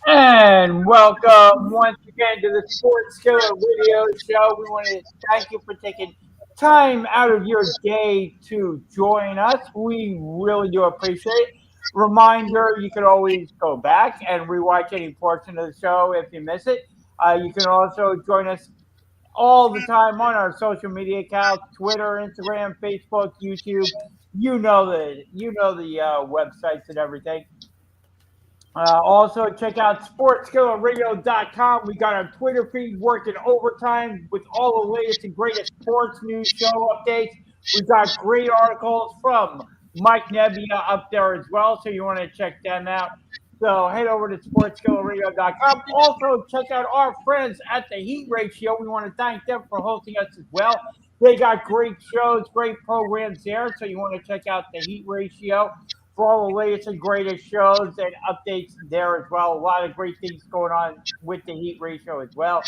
And welcome once again to the Sports Skillet Radio Show. We want to thank you for taking time out of your day to join us. We really do appreciate it. Reminder, you can always go back and rewatch any portion of the show if you miss it. You can also join us all the time on our social media accounts: Twitter, Instagram, Facebook, YouTube. You know the websites and everything. Also, check out sportskillerradio.com. We got our Twitter feed working overtime with all the latest and greatest sports news show updates. We've got great articles from Mike Nebbia up there as well, so you want to check them out. So head over to sportskillerradio.com. Also, check out our friends at the Heat Ratio. We want to thank them for hosting us as well. They got great shows, great programs there, so you want to check out the Heat Ratio for all the latest and greatest shows and updates there as well. A lot of great things going on with the Heat Ratio as well.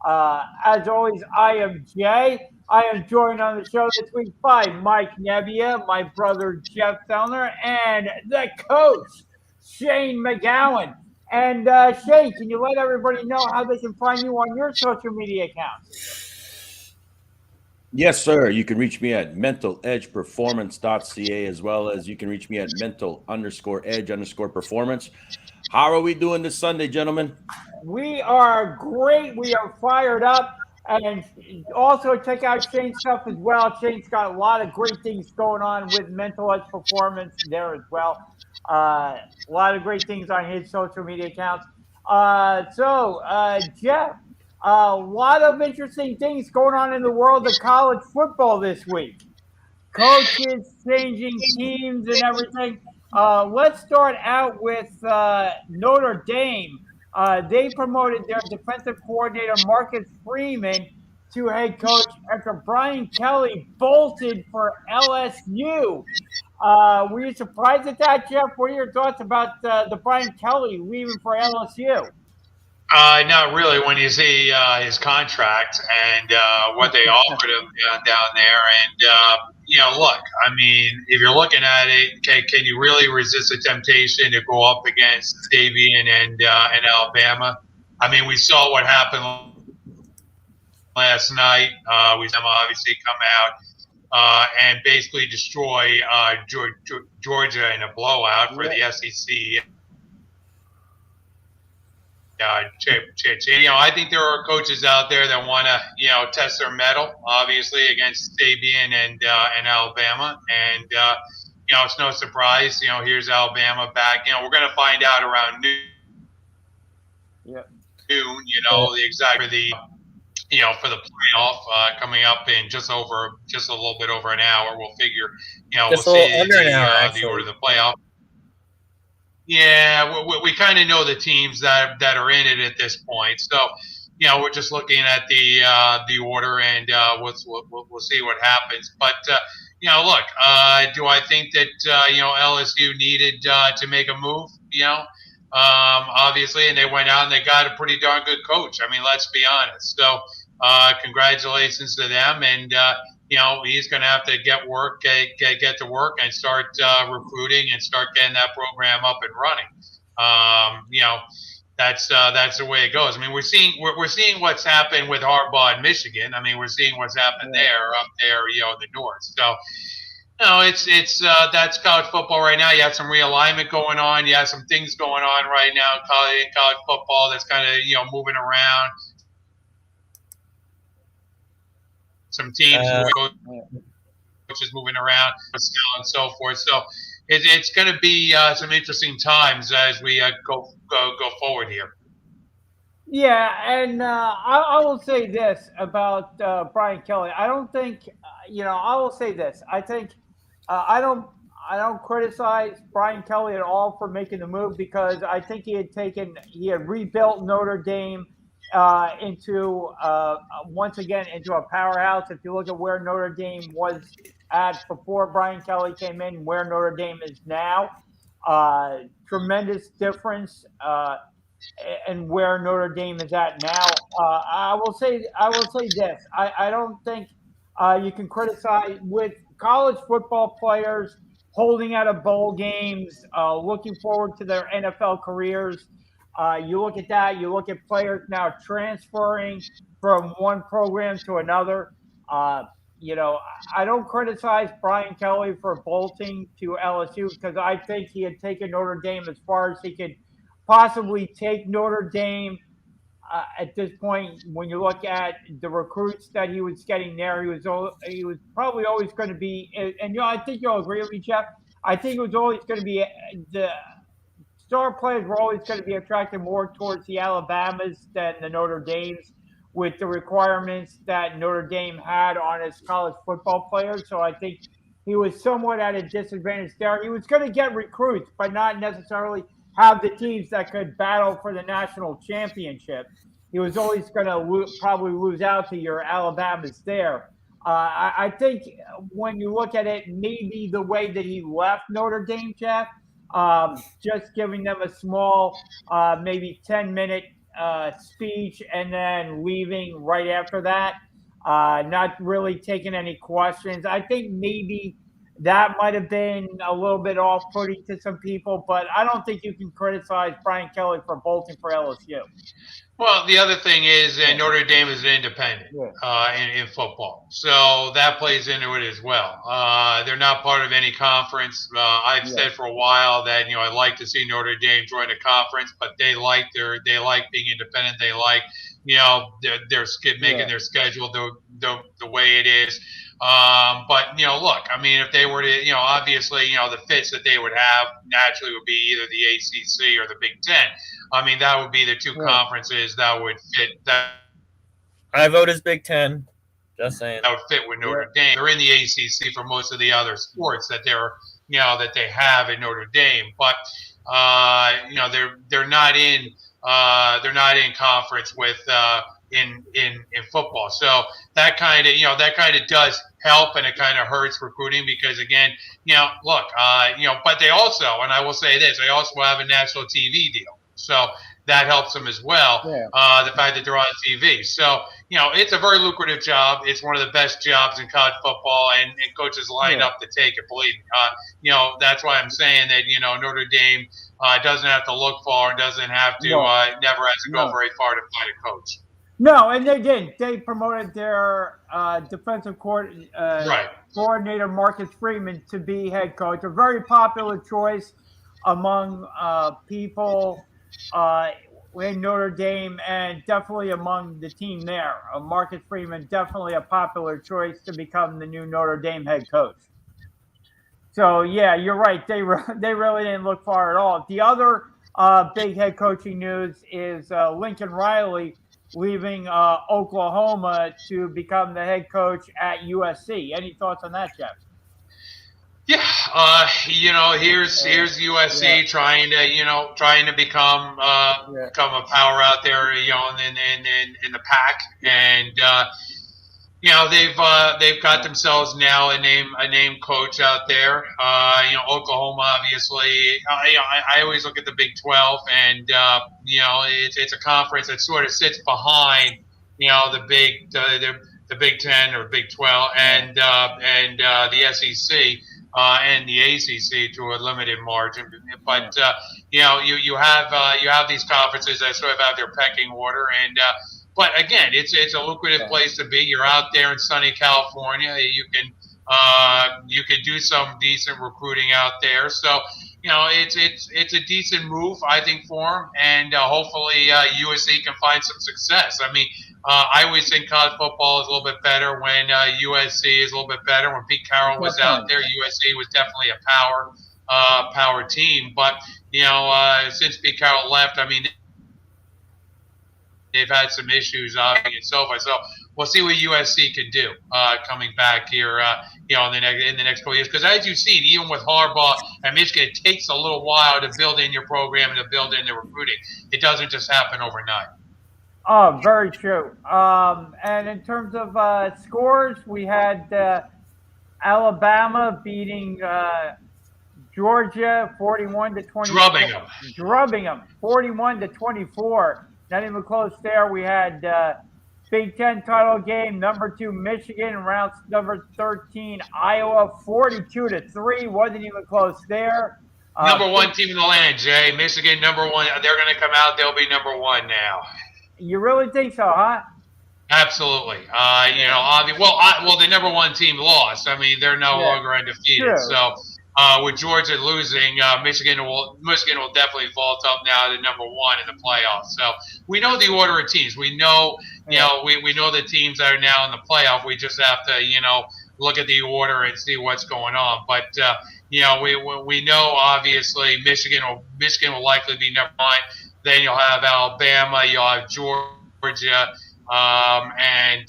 As always, I am Jay. I am joined on the show this week by Mike Nebbia, my brother Jeff Fellner, and the coach, Shane McGowan. And Shane, can you let everybody know how they can find you on your social media accounts? Yes, sir. You can reach me at mentaledgeperformance.ca, as well as you can reach me at mental_edge_performance. How are we doing this Sunday, gentlemen? We are great. We are fired up. And also check out Shane's stuff as well. Shane's got a lot of great things going on with Mental Edge Performance there as well. A lot of great things on his social media accounts. Jeff, a lot of interesting things going on in the world of college football this week. Coaches changing teams and everything. Let's start out with Notre Dame. They promoted their defensive coordinator, Marcus Freeman, to head coach after Brian Kelly bolted for LSU. Were you surprised at that, Jeff? What are your thoughts about the Brian Kelly leaving for LSU? Not really when you see his contract and what they offered him down there. And, look, I mean, if you're looking at it, can you really resist the temptation to go up against Sabian and Alabama? I mean, we saw what happened last night. We saw them obviously come out and basically destroy Georgia in a blowout for the SEC. I think there are coaches out there that want to, test their mettle, obviously, against Sabian and Alabama. And, it's no surprise, here's Alabama back. We're going to find out around noon, the exact for the playoff coming up in just a little bit over an hour. We'll figure, we'll see under an hour, the order of the playoff. Yeah, we kind of know the teams that are in it at this point. So, we're just looking at the order, and we'll see what happens. But look, do I think that LSU needed to make a move? Obviously, and they went out and they got a pretty darn good coach. I mean, let's be honest. So, congratulations to them, and he's going to have to get to work and start recruiting and start getting that program up and running. That's the way it goes. I mean, we're seeing what's happened with Harbaugh in Michigan. I mean, we're seeing what's happened up there, in the north. So, it's that's college football right now. You have some realignment going on. You have some things going on right now in college football that's kind of moving around. Some teams, coaches moving around, and so forth. So it's going to be some interesting times as we go forward here. Yeah, and I will say this about Brian Kelly. I don't think, I will say this. I think I don't criticize Brian Kelly at all for making the move, because I think he had rebuilt Notre Dame into once again into a powerhouse. If you look at where Notre Dame was at before Brian Kelly came in, where Notre Dame is now, tremendous difference. And where Notre Dame is at now, I will say this: I don't think you can criticize with college football players holding out of bowl games, looking forward to their NFL careers. You look at that. You look at players now transferring from one program to another. Uh, I don't criticize Brian Kelly for bolting to LSU because I think he had taken Notre Dame as far as he could possibly take Notre Dame. At this point, when you look at the recruits that he was getting there, he was probably always going to be, and I think you'll agree with me, Jeff. I think it was always going to be the star players were always going to be attracted more towards the Alabamas than the Notre Dames with the requirements that Notre Dame had on its college football players. So I think he was somewhat at a disadvantage there. He was going to get recruits, but not necessarily have the teams that could battle for the national championship. He was always going to probably lose out to your Alabamas there. I think when you look at it, maybe the way that he left Notre Dame, Jeff, just giving them a small, maybe 10-minute speech and then leaving right after that, not really taking any questions. I think maybe that might have been a little bit off-putting to some people, but I don't think you can criticize Brian Kelly for bolting for LSU. Well, the other thing is Notre Dame is an independent in football, so that plays into it as well. They're not part of any conference. I've said for a while that I'd like to see Notre Dame join a conference, but they like being independent. They like their making their schedule the way it is. But look, I mean, if they were to, obviously, the fits that they would have naturally would be either the ACC or the Big Ten. I mean, that would be the two conferences that would fit. I vote as Big Ten. Just saying. That would fit with Notre Dame. They're in the ACC for most of the other sports that that they have in Notre Dame, but they're not in conference with in football. So that kind of does help, and it kind of hurts recruiting because again, look, but they also, and I will say this, they also have a national TV deal. So that helps them as well. The fact that they're on TV. So, it's a very lucrative job. It's one of the best jobs in college football, and coaches line up to take it, believe me. That's why I'm saying that, Notre Dame doesn't have to look far and doesn't have to, never has to go very far to find a coach. No, and they did. They promoted their defensive coordinator, Marcus Freeman, to be head coach. A very popular choice among people in Notre Dame and definitely among the team there. Marcus Freeman, definitely a popular choice to become the new Notre Dame head coach. So, yeah, you're right. They really didn't look far at all. The other big head coaching news is Lincoln Riley leaving Oklahoma to become the head coach at USC. Any thoughts on that, Jeff? Yeah, here's USC trying to become a power out there, in the pack, and they've got themselves now a name coach out there. Oklahoma, obviously. I always look at the Big 12, and it's a conference that sort of sits behind the Big 10 or Big 12 and the SEC. And the ACC to a limited margin, but you have these conferences that sort of have their pecking order, and but again, it's a lucrative place to be. You're out there in sunny California. You can do some decent recruiting out there, so it's a decent move, I think, for them, and hopefully USC can find some success. I mean, I always think college football is a little bit better when USC is a little bit better. When Pete Carroll was out there, USC was definitely a power team. But since Pete Carroll left, I mean, they've had some issues and so forth. So we'll see what USC can do coming back here, in the next couple of years. Because as you've seen, even with Harbaugh and Michigan, it takes a little while to build in your program and to build in the recruiting. It doesn't just happen overnight. Oh, very true. And in terms of scores, we had Alabama beating Georgia 41-24. Drubbing them 41-24. Not even close there. We had Big Ten title game, number 2 Michigan, number 13 Iowa 42-3. Wasn't even close there. Number one team in the land, Jay. Michigan, number one. They're going to come out. They'll be number one now. You really think so, huh? Absolutely. Well, the number one team lost. I mean, they're no longer undefeated. True. So, with Georgia losing, Michigan will definitely vault up now to number one in the playoffs. So we know the order of teams. We know, we know the teams that are now in the playoff. We just have to, look at the order and see what's going on. But we know obviously Michigan will likely be number one. Then you'll have Alabama. You'll have Georgia. And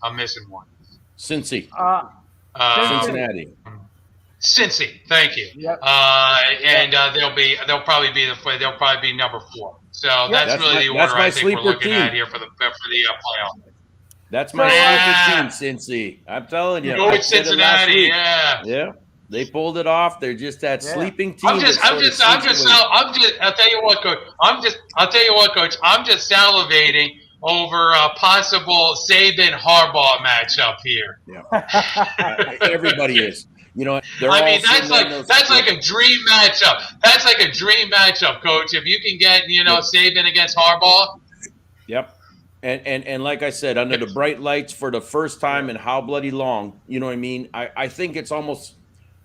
I'm missing one. Cincy. Cincinnati. Cincy, thank you. Yep. They'll probably be number 4. So that's really the order that's my I think we're looking team. at here for the playoff. That's my sleeper team, Cincy. I'm telling you. Go with Cincinnati, yeah. Yeah. They pulled it off. They're just that sleeping team. I'll tell you what, Coach. I'm just salivating over a possible Saban-Harbaugh matchup here. Yeah. Everybody is. That's like a dream matchup. That's like a dream matchup, Coach. If you can get, Saban against Harbaugh. Yep. And like I said, under the bright lights for the first time in how bloody long, you know what I mean? I think it's almost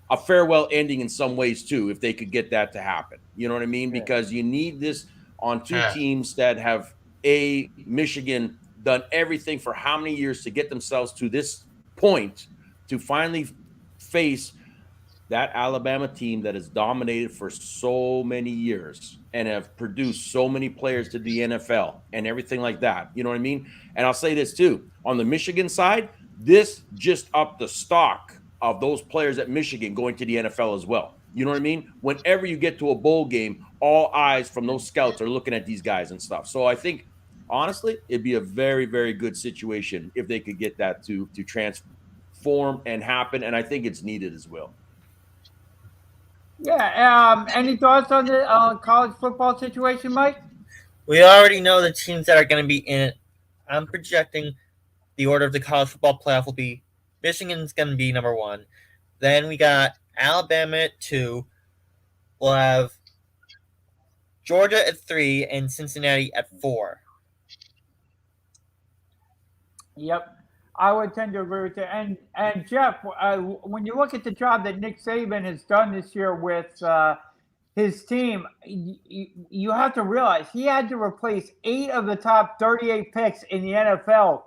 a farewell ending in some ways too, if they could get that to happen. You know what I mean? Because you need this on two teams that have Michigan done everything for how many years to get themselves to this point to finally face that Alabama team that has dominated for so many years and have produced so many players to the NFL and everything like that. You know what I mean? And I'll say this too, on the Michigan side, this just upped the stock of those players at Michigan going to the NFL as well. You know what I mean? Whenever you get to a bowl game, all eyes from those scouts are looking at these guys and stuff. So I think, honestly, it'd be a very, very good situation if they could get that to transform and happen. And I think it's needed as well. Yeah. Any thoughts on the college football situation, Mike? We already know the teams that are going to be in it. I'm projecting the order of the college football playoff will be Michigan's going to be number 1. Then we got Alabama at 2. We'll have Georgia at 3 and Cincinnati at 4. Yep. I would tend to agree with you. And Jeff, when you look at the job that Nick Saban has done this year with his team, you have to realize he had to replace 8 of the top 38 picks in the NFL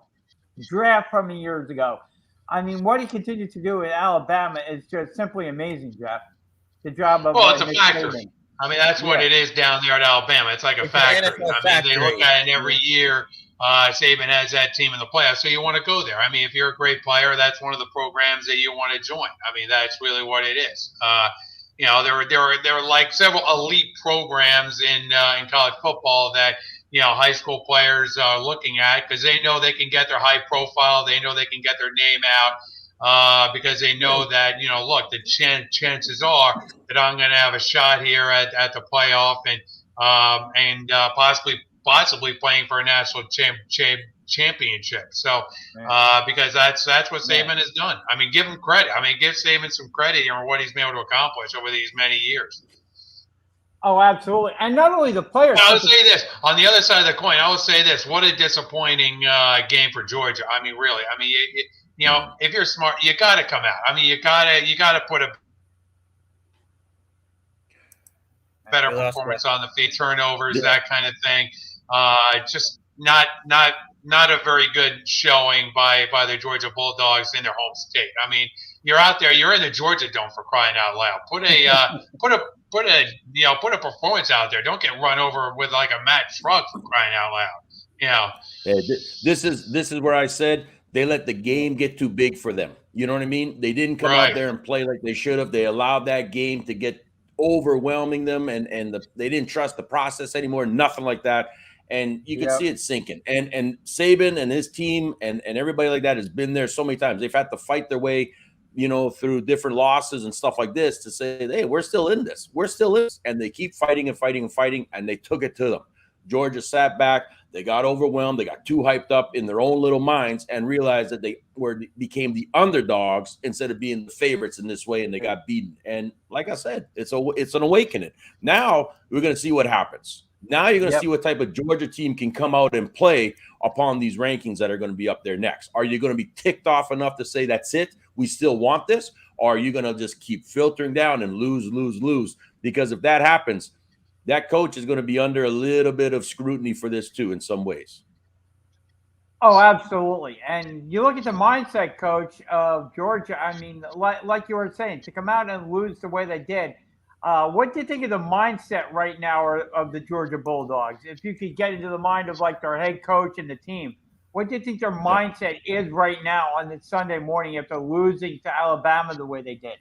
draft from years ago. I mean, what he continues to do in Alabama is just simply amazing, Jeff. The job of it's a Nick factory. Saban. I mean, that's what it is down there at Alabama. It's like a factory. They look at it every year. Saban has that team in the playoffs, so you want to go there. I mean, if you're a great player, that's one of the programs that you want to join. I mean, that's really what it is. There are like several elite programs in college football that high school players are looking at because they know they can get their high profile. They know they can get their name out because they know that look, the chances are that I'm going to have a shot here at the playoff and possibly playing for a national championship. So because that's what Saban has done. I mean, give him credit. I mean, give Saban some credit for what he's been able to accomplish over these many years. Oh, absolutely. And not only the players. I would say this. On the other side of the coin, I would say this. What a disappointing game for Georgia. I mean, really. I mean, if you're smart, you got to come out. I mean, you got to put a better performance on the field, turnovers, that kind of thing. Just not a very good showing by the Georgia Bulldogs in their home state. I mean, you're out there, you're in the Georgia Dome for crying out loud. Put a performance out there. Don't get run over with like a Mack truck for crying out loud. This is where I said they let the game get too big for them. You know what I mean? They didn't come out there and play like they should have. They allowed that game to get overwhelming them, and they didn't trust the process anymore. Nothing like that. And you can see it sinking. And Saban and his team and everybody like that has been there so many times. They've had to fight their way, through different losses and stuff like this to say, hey, we're still in this. We're still in this. And they keep fighting and fighting and fighting, and they took it to them. Georgia sat back. They got overwhelmed. They got too hyped up in their own little minds and realized that they became the underdogs instead of being the favorites in this way, and they got beaten. And like I said, it's an awakening. Now we're going to see what happens. Now you're going to see what type of Georgia team can come out and play upon these rankings that are going to be up there next. Are you going to be ticked off enough to say that's it? We still want this? Or are you going to just keep filtering down and lose? Because if that happens, that coach is going to be under a little bit of scrutiny for this too in some ways. Oh, absolutely. And you look at the mindset, coach, of Georgia. I mean, like you were saying, to come out and lose the way they did. What do you think of the mindset right now of the Georgia Bulldogs? If you could get into the mind of like their head coach and the team, what do you think their mindset is right now on this Sunday morning after losing to Alabama the way they did?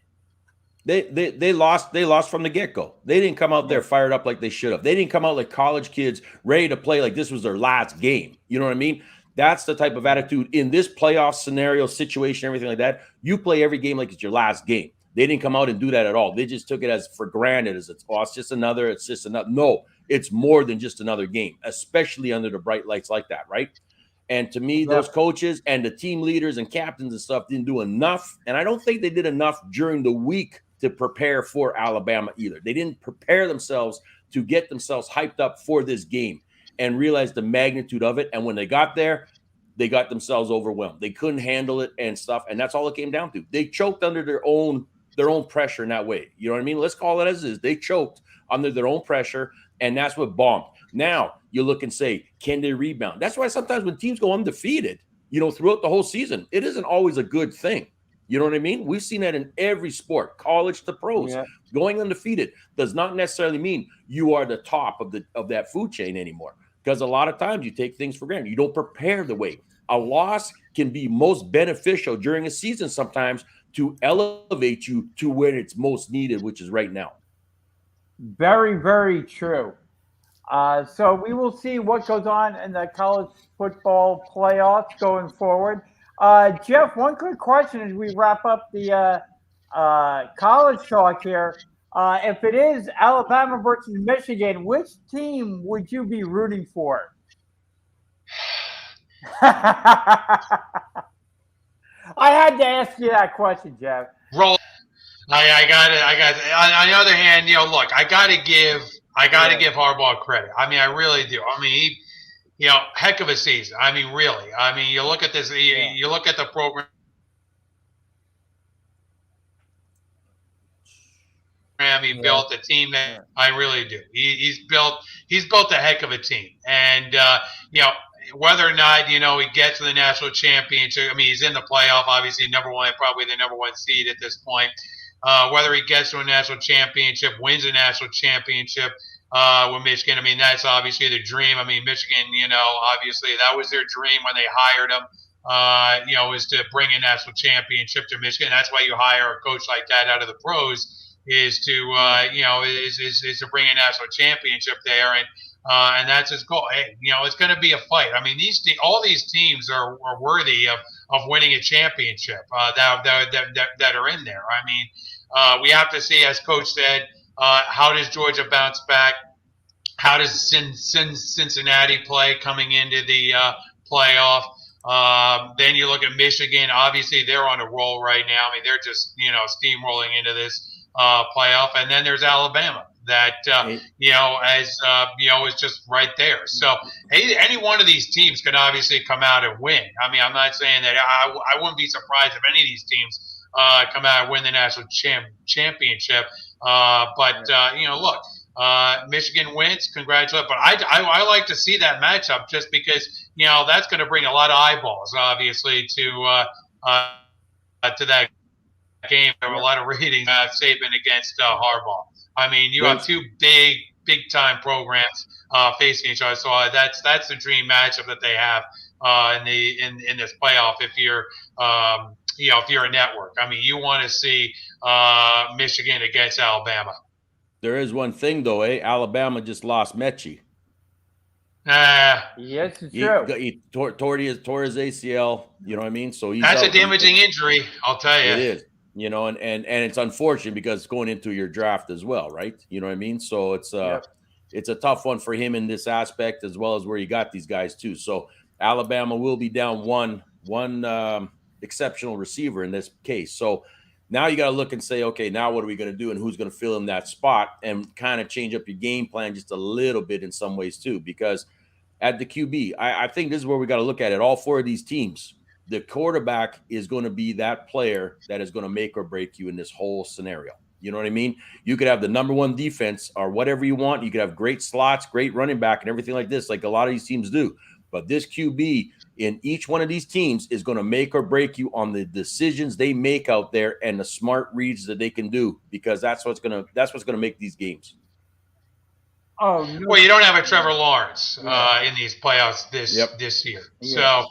They lost from the get-go. They didn't come out there fired up like they should have. They didn't come out like college kids ready to play like this was their last game. You know what I mean? That's the type of attitude in this playoff scenario, situation, everything like that. You play every game like it's your last game. They didn't come out and do that at all. They just took it as for granted as it's just another. No, it's more than just another game, especially under the bright lights like that, right? And to me, those coaches and the team leaders and captains and stuff didn't do enough. And I don't think they did enough during the week to prepare for Alabama either. They didn't prepare themselves to get themselves hyped up for this game and realize the magnitude of it. And when they got there, they got themselves overwhelmed. They couldn't handle it and stuff. And that's all it came down to. They choked under their own pressure in that way. You know what I mean? Let's call it as is. They choked under their own pressure, and that's what bombed. Now you look and say, can they rebound? That's why sometimes when teams go undefeated, throughout the whole season, it isn't always a good thing. You know what I mean? We've seen that in every sport, college to pros. Yeah. Going undefeated does not necessarily mean you are the top of that food chain anymore, because a lot of times you take things for granted. You don't prepare the way. A loss can be most beneficial during a season sometimes to elevate you to where it's most needed, which is right now. Very, very true. So we will see what goes on in the college football playoffs going forward. Jeff, one quick question as we wrap up the college talk here. If it is Alabama versus Michigan, which team would you be rooting for? I had to ask you that question, Jeff. Roll. I got it. On the other hand, look, I got to give Harbaugh credit. I mean, I really do. I mean, heck of a season. I mean, really. I mean, you look at this. You look at the program. He built a team that I really do. He's built a heck of a team, and whether or not he gets to the national championship. I mean, he's in the playoff, obviously probably the number one seed at this point. Whether he gets to a national championship, wins a national championship with Michigan, I mean, that's obviously the dream. I mean, Michigan, obviously that was their dream when they hired him. Is to bring a national championship to Michigan. That's why you hire a coach like that out of the pros, is to is to bring a national championship there, and that's his goal. Hey, it's going to be a fight. I mean, all these teams are worthy of winning a championship that are in there. I mean, we have to see, as Coach said, how does Georgia bounce back? How does Cincinnati play coming into the playoff? Then you look at Michigan. Obviously, they're on a roll right now. I mean, they're just steamrolling into this playoff. And then there's Alabama that is just right there. So any one of these teams can obviously come out and win. I mean, I'm not saying that I wouldn't be surprised if any of these teams come out and win the national championship. Look, Michigan wins. Congratulations. But I like to see that matchup just because that's going to bring a lot of eyeballs, obviously, to that game. There were a lot of ratings. Saban against Harbaugh. I mean, you have two big time programs facing each other. So that's the dream matchup that they have in this playoff. If you're if you're a network, I mean, you want to see Michigan against Alabama. There is one thing though, Alabama just lost Mechie. Yes, it's true. He tore his ACL. You know what I mean? So that's a damaging injury. I'll tell you. It is. And it's unfortunate because it's going into your draft as well, right? You know what I mean? So it's it's a tough one for him in this aspect, as well as where you got these guys too. So Alabama will be down one exceptional receiver in this case. So now you got to look and say, okay, now what are we going to do, and who's going to fill in that spot, and kind of change up your game plan just a little bit in some ways too, because at the QB, I think this is where we got to look at it. All four of these teams, the quarterback is going to be that player that is going to make or break you in this whole scenario. You know what I mean? You could have the number one defense or whatever you want. You could have great slots, great running back, and everything like this, like a lot of these teams do. But this QB in each one of these teams is going to make or break you on the decisions they make out there and the smart reads that they can do, because that's what's going to make these games. Oh, no. Well, you don't have a Trevor Lawrence in these playoffs this year. So,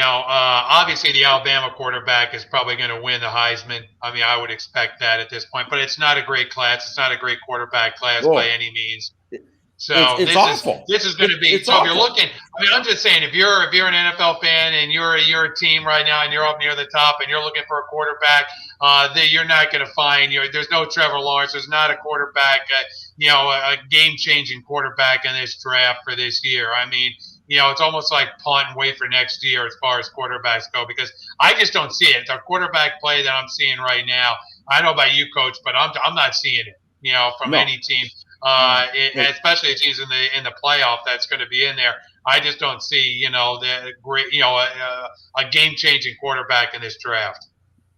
obviously the Alabama quarterback is probably going to win the Heisman. I mean, I would expect that at this point. But it's not a great class. It's not a great quarterback class by any means. So it's awful. This is going to be. So if you're looking, I mean, I'm just saying, if you're an NFL fan and you're a team right now and you're up near the top and you're looking for a quarterback, you're not going to find. There's no Trevor Lawrence. There's not a quarterback. A game-changing quarterback in this draft for this year. I mean, it's almost like punt and wait for next year as far as quarterbacks go, because I just don't see it. The quarterback play that I'm seeing right now, I don't know about you, Coach, but I'm not seeing it. From any team. Especially the teams in the playoff that's going to be in there. I just don't see, the great, a game-changing quarterback in this draft.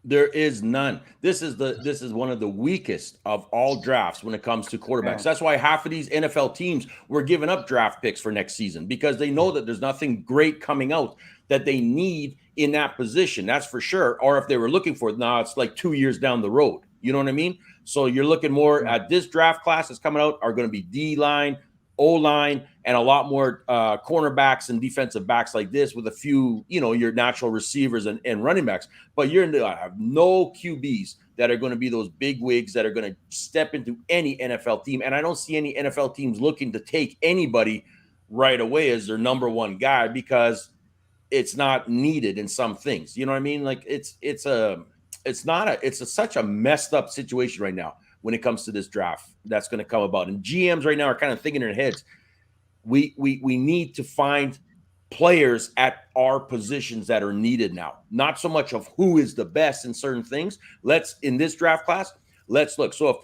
There is none. This is one of the weakest of all drafts when it comes to quarterbacks. That's why half of these NFL teams were giving up draft picks for next season, because they know that there's nothing great coming out that they need in that position. That's for sure. Or if they were looking for it, now it's like 2 years down the road. You know what I mean? So you're looking more at this draft class that's coming out are going to be D-line, O-line, and a lot more cornerbacks and defensive backs like this, with a few, your natural receivers and running backs. But you're have no QBs that are going to be those big wigs that are going to step into any NFL team. And I don't see any NFL teams looking to take anybody right away as their number one guy, because it's not needed in some things. You know what I mean? Like it's such a messed up situation right now when it comes to this draft that's going to come about. And GMs right now are kind of thinking in their heads, we need to find players at our positions that are needed now. Not so much of who is the best in certain things. In this draft class, let's look. So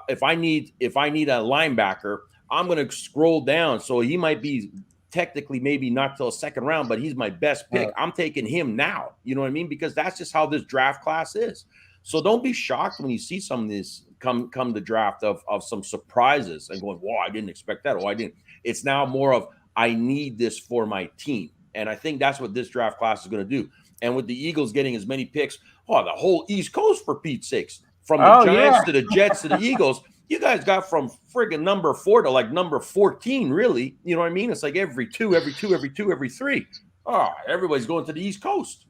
if I need a linebacker, I'm going to scroll down. So he might be technically maybe not till a second round, but he's my best pick. I'm taking him now. You know what I mean? Because that's just how this draft class is. So don't be shocked when you see some of this come the draft of some surprises and going, whoa, I didn't expect that. Oh, I didn't. It's now more of, I need this for my team. And I think that's what this draft class is going to do. And with the Eagles getting as many picks, the whole East Coast, for Pete's sakes, from the Giants to the Jets to the Eagles, you guys got from friggin' number 4 to like number 14, really. You know what I mean? It's like every 3. Oh, everybody's going to the East Coast.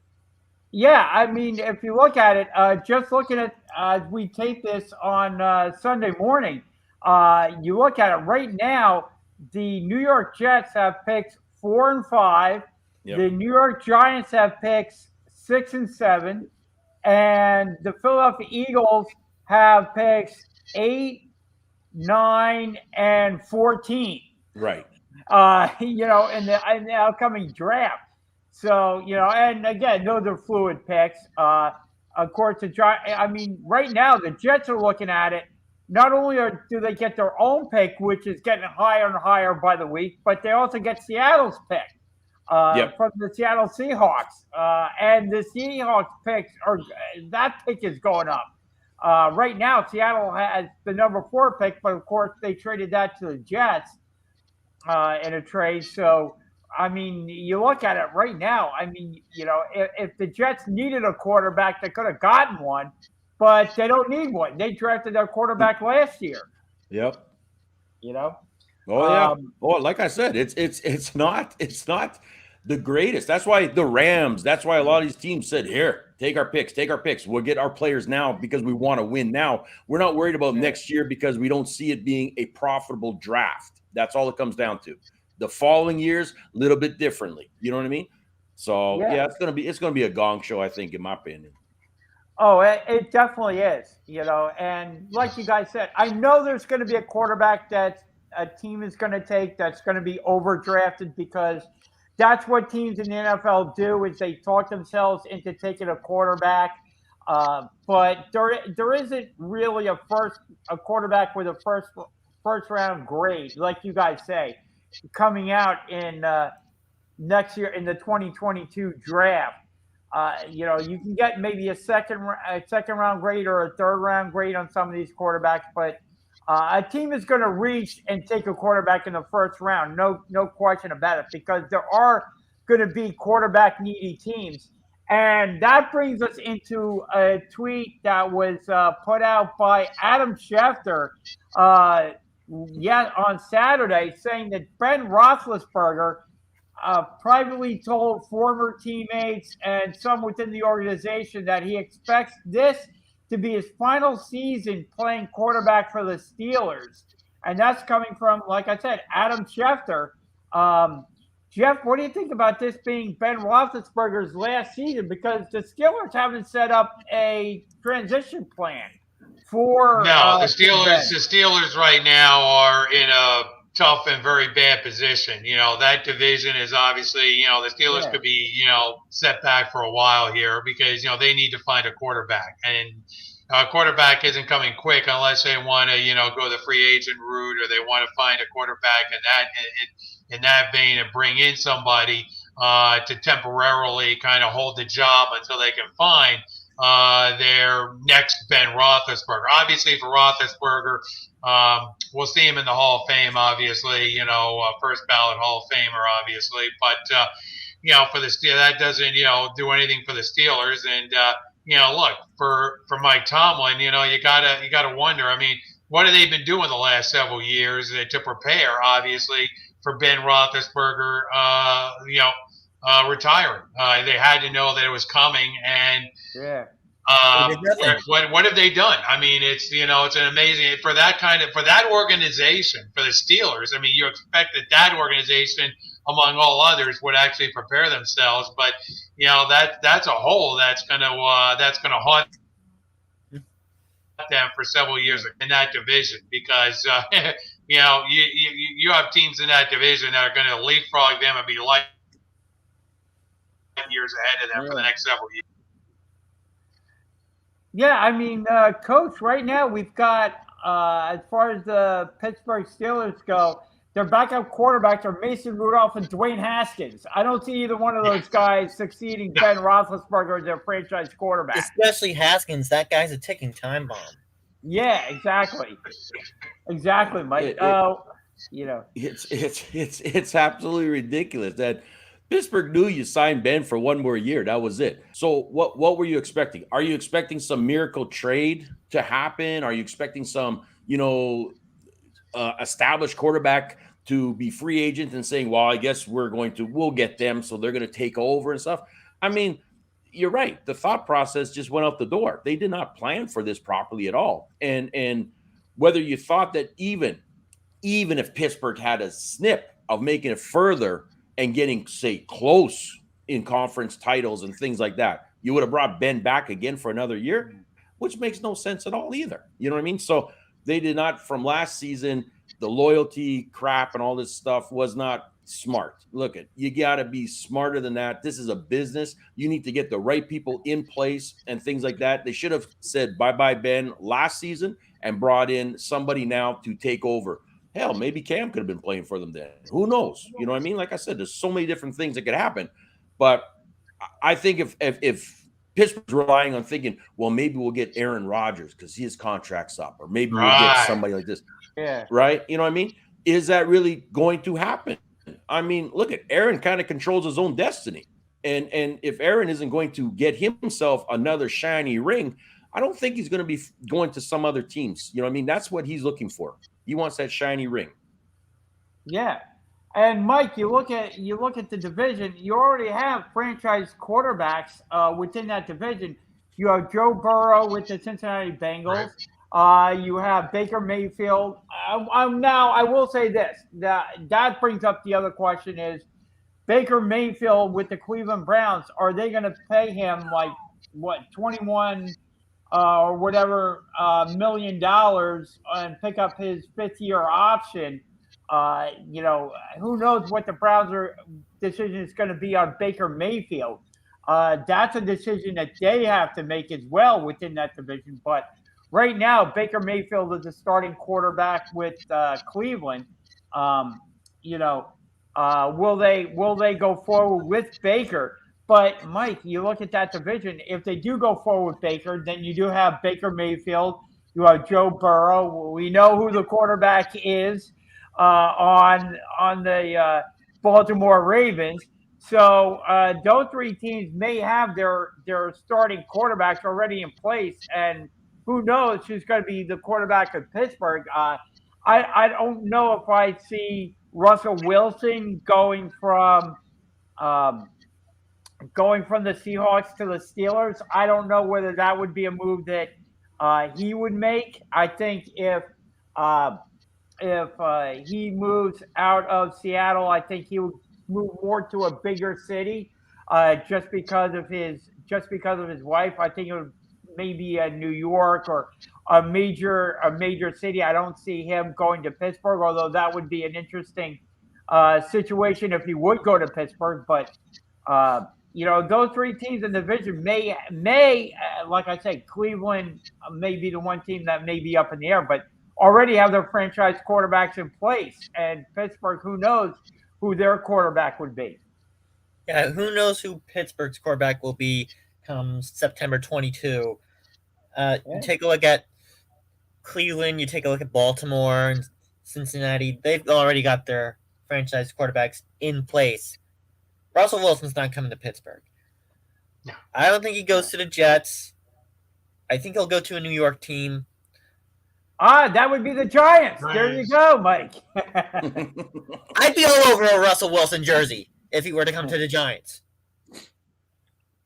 Yeah, I mean, if you look at it, just looking at, we tape this on Sunday morning, you look at it right now, the New York Jets have picks 4 and 5. Yep. The New York Giants have picks 6 and 7. And the Philadelphia Eagles have picks 8, 9, and 14. Right. In the upcoming draft. So, and again, those are fluid picks. Of course, right now the Jets are looking at it. Not only do they get their own pick, which is getting higher and higher by the week, but they also get Seattle's pick from the Seattle Seahawks. And the Seahawks that pick is going up. Right now, Seattle has the number 4 pick, but of course they traded that to the Jets in a trade. So, I mean, you look at it right now. I mean, if the Jets needed a quarterback, they could have gotten one, but they don't need one. They drafted their quarterback last year. Yep. Oh yeah. Like I said, it's not the greatest. That's why the Rams. That's why a lot of these teams said, "Here, take our picks. We'll get our players now because we want to win now. We're not worried about next year because we don't see it being a profitable draft." That's all it comes down to. The following years, a little bit differently. You know what I mean? So it's gonna be a gong show, I think, in my opinion. Oh, it definitely is. And like you guys said, I know there's going to be a quarterback that's a team is going to take that's going to be overdrafted, because that's what teams in the NFL do, is they talk themselves into taking a quarterback. But there isn't really a quarterback with a first round grade, like you guys say, coming out in next year in the 2022 draft. You can get maybe a second round grade or a third round grade on some of these quarterbacks, but a team is going to reach and take a quarterback in the first round, no question about it, because there are going to be quarterback needy teams. And that brings us into a tweet that was put out by Adam Schefter on Saturday, saying that Ben Roethlisberger privately told former teammates and some within the organization that he expects this to be his final season playing quarterback for the Steelers. And that's coming from, like I said, Adam Schefter. Jeff, what do you think about this being Ben Roethlisberger's last season? Because the Steelers haven't set up a transition plan for the Steelers right now are in a tough and very bad position. That division is obviously, the Steelers could be, set back for a while here because, they need to find a quarterback. And a quarterback isn't coming quick unless they want to, go the free agent route, or they want to find a quarterback in that vein and bring in somebody to temporarily kind of hold the job until they can find their next Ben Roethlisberger. Obviously, for Roethlisberger, we'll see him in the Hall of Fame, obviously, first ballot Hall of Famer, obviously. But, for the Steelers, that doesn't, do anything for the Steelers. And, look, for Mike Tomlin, you gotta wonder. I mean, what have they been doing the last several years to prepare, obviously, for Ben Roethlisberger, retiring? They had to know that it was coming, and what have they done? I mean, it's it's an amazing for that organization, for the Steelers. I mean, you expect that organization, among all others, would actually prepare themselves, but that's a hole that's gonna haunt them for several years in that division, because you have teams in that division that are going to leapfrog them and be light years ahead of them for the next several years. Yeah, I mean, Coach, right now we've got, as far as the Pittsburgh Steelers go, their backup quarterbacks are Mason Rudolph and Dwayne Haskins. I don't see either one of those guys succeeding Ben Roethlisberger as their franchise quarterback. Especially Haskins. That guy's a ticking time bomb. Yeah, exactly. Exactly, Mike. It's absolutely ridiculous that Pittsburgh knew you signed Ben for one more year. That was it. So what were you expecting? Are you expecting some miracle trade to happen? Are you expecting some, established quarterback to be free agent and saying, well, I guess we'll get them, so they're going to take over and stuff? I mean, you're right. The thought process just went out the door. They did not plan for this properly at all. And whether you thought that even if Pittsburgh had a snip of making it further and getting, say, close in conference titles and things like that, you would have brought Ben back again for another year, which makes no sense at all either. You know what I mean? So they did not, from last season, the loyalty crap and all this stuff was not smart. Look, you got to be smarter than that. This is a business. You need to get the right people in place and things like that. They should have said bye-bye Ben last season and brought in somebody now to take over. Hell, maybe Cam could have been playing for them then. Who knows? You know what I mean? Like I said, there's so many different things that could happen. But I think if Pittsburgh's relying on thinking, well, maybe we'll get Aaron Rodgers because his contract's up, or maybe we'll get somebody like this. Yeah. Right? You know what I mean? Is that really going to happen? I mean, look at Aaron kind of controls his own destiny. And if Aaron isn't going to get himself another shiny ring, I don't think he's going to be going to some other teams. You know what I mean? That's what he's looking for. He wants that shiny ring. Yeah. And Mike, you look at the division, you already have franchise quarterbacks within that division. You have Joe Burrow with the Cincinnati Bengals. You have Baker Mayfield. Now, I will say this. That brings up the other question is, Baker Mayfield with the Cleveland Browns, are they going to pay him like, what, 21 or whatever $1 million and pick up his fifth-year option? who knows what the Browns' decision is going to be on Baker Mayfield. That's a decision that they have to make as well within that division. But right now, Baker Mayfield is the starting quarterback with Cleveland. Will they go forward with Baker? But Mike, you look at that division. If they do go forward with Baker, then you do have Baker Mayfield. You have Joe Burrow. We know who the quarterback is on the Baltimore Ravens. So those three teams may have their starting quarterbacks already in place, and who knows who's going to be the quarterback of Pittsburgh. I don't know if I see Russell Wilson going from the Seahawks to the Steelers. I don't know whether that would be a move that he would make. I think if he moves out of Seattle, I think he would move more to a bigger city, just because of his wife. I think it would maybe New York or a major city. I don't see him going to Pittsburgh, although that would be an interesting situation if he would go to Pittsburgh. But those three teams in the division may like I said, Cleveland may be the one team that may be up in the air, but already have their franchise quarterbacks in place. And Pittsburgh, who knows who their quarterback would be. Yeah, who knows who Pittsburgh's quarterback will be come September 22. You take a look at Cleveland, you take a look at Baltimore and Cincinnati. They've already got their franchise quarterbacks in place. Russell Wilson's not coming to Pittsburgh. No. I don't think he goes to the Jets. I think he'll go to a New York team. That would be the Giants. Nice. There you go, Mike. I'd be all over a Russell Wilson jersey if he were to come to the Giants.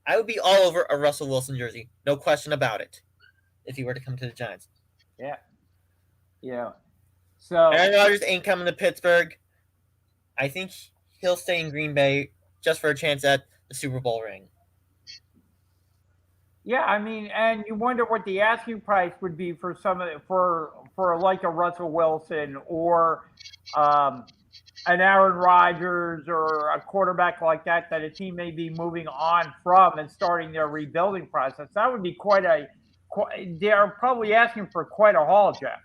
I would be all over a Russell Wilson jersey. No question about it. If he were to come to the Giants. Yeah. So Aaron Rodgers ain't coming to Pittsburgh. I think he'll stay in Green Bay just for a chance at the Super Bowl ring. Yeah, I mean, and you wonder what the asking price would be for for like a Russell Wilson or an Aaron Rodgers or a quarterback like that a team may be moving on from and starting their rebuilding process. That would be they're probably asking for quite a haul, Jeff.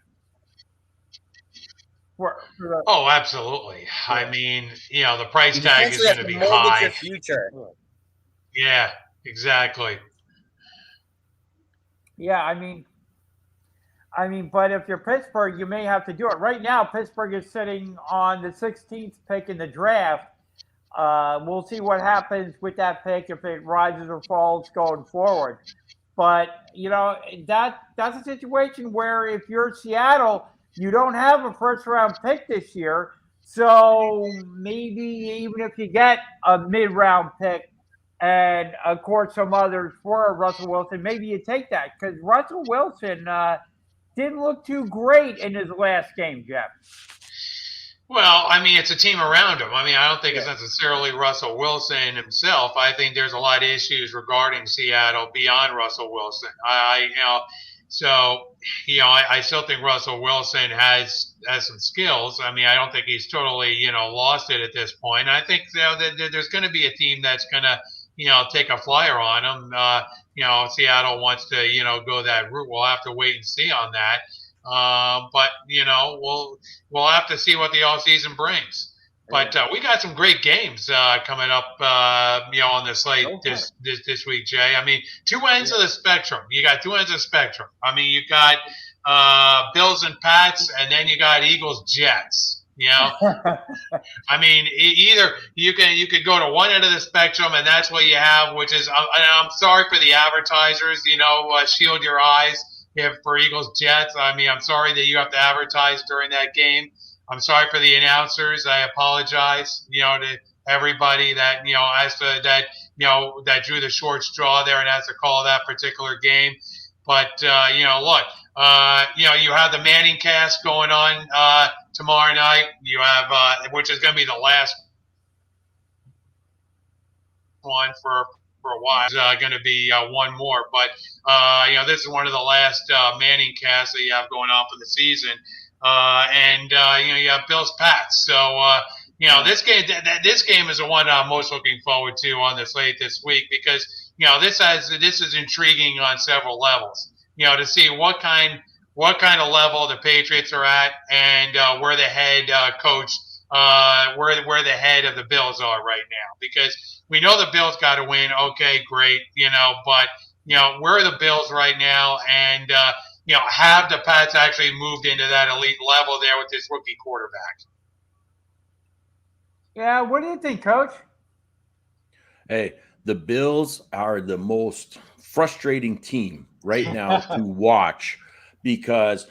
Oh, absolutely. Yeah. I mean, the price tag is going to be high. Your future. Yeah, exactly. Yeah, I mean, but if you're Pittsburgh, you may have to do it. Right now, Pittsburgh is sitting on the 16th pick in the draft. We'll see what happens with that pick, if it rises or falls going forward. But, that's a situation where if you're Seattle, you don't have a first-round pick this year. So maybe even if you get a mid-round pick, and, of course, some others for Russell Wilson, maybe you take that. Because Russell Wilson didn't look too great in his last game, Jeff. Well, I mean, it's a team around him. I mean, I don't think it's necessarily Russell Wilson himself. I think there's a lot of issues regarding Seattle beyond Russell Wilson. I still think Russell Wilson has some skills. I mean, I don't think he's totally, lost it at this point. And I think that there's going to be a team that's going to, take a flyer on him. Seattle wants to, go that route. We'll have to wait and see on that. But we'll have to see what the offseason brings. But we got some great games coming up, on the slate this week, Jay. I mean, two ends of the spectrum. You got two ends of the spectrum. I mean, you got Bills and Pats, and then you got Eagles, Jets. I mean, either you could go to one end of the spectrum, and that's what you have, which is, I'm sorry for the advertisers. Shield your eyes. For Eagles Jets, I mean, I'm sorry that you have to advertise during that game. I'm sorry for the announcers. I apologize, to everybody that that drew the short straw there and has to call that particular game. But look, you have the Manning cast going on tomorrow night. You have which is going to be the last one for a while. There's going to be one more, but this is one of the last Manning casts that you have going on for the season. you have Bills Pats. So this game is the one I'm most looking forward to on the slate this week because this is intriguing on several levels. To see what kind of level the Patriots are at and where the head coach, where the head of the Bills are right now. Because we know the Bills got to win. Okay, great, but where are the Bills right now? And have the Pats actually moved into that elite level there with this rookie quarterback? Yeah, what do you think, Coach? Hey, the Bills are the most frustrating team right now to watch because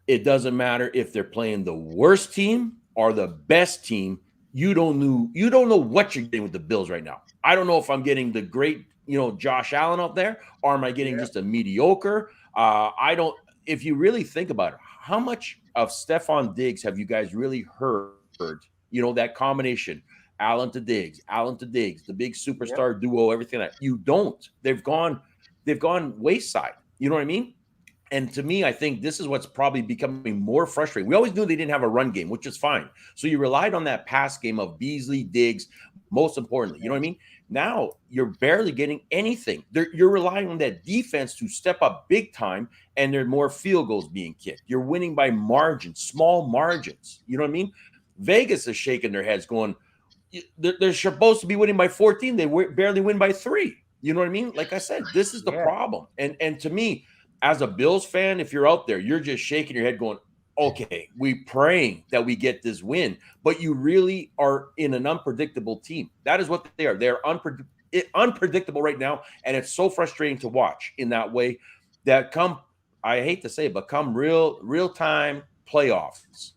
it doesn't matter if they're playing the worst team or the best team. You don't know what you're getting with the Bills right now. I don't know if I'm getting the great, Josh Allen out there, or am I getting just a mediocre? I don't. If you really think about it, how much of Stephon Diggs have you guys really heard? That combination. Allen to Diggs, the big superstar duo, everything that you don't. They've gone wayside. You know what I mean? And to me, I think this is what's probably becoming more frustrating. We always knew they didn't have a run game, which is fine. So you relied on that pass game of Beasley, Diggs, most importantly. You know what I mean? Now you're barely getting anything. You're relying on that defense to step up big time, and there are more field goals being kicked. You're winning by margins, small margins. You know what I mean? Vegas is shaking their heads going, they're supposed to be winning by 14. They barely win by 3. You know what I mean? Like I said, this is the problem. And to me, as a Bills fan, if you're out there, you're just shaking your head going, okay, we praying that we get this win. But you really are in an unpredictable team. That is what they are. They're unpredictable right now. And it's so frustrating to watch in that way that I hate to say it, but come real-time playoffs,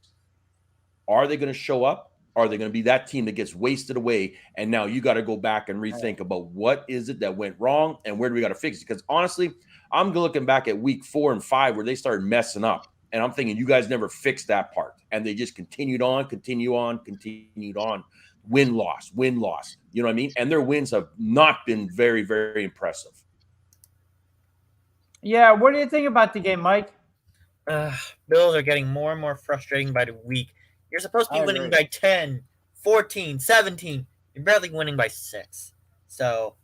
are they going to show up? Are they going to be that team that gets wasted away? And now you got to go back and rethink about what is it that went wrong and where do we got to fix it? Because honestly, I'm looking back at week 4 and 5 where they started messing up. And I'm thinking you guys never fixed that part. And they just continued on. Win, loss. You know what I mean? And their wins have not been very, very impressive. Yeah, what do you think about the game, Mike? Bills are getting more and more frustrating by the week. You're supposed to be winning by 10, 14, 17. You're barely winning by 6. So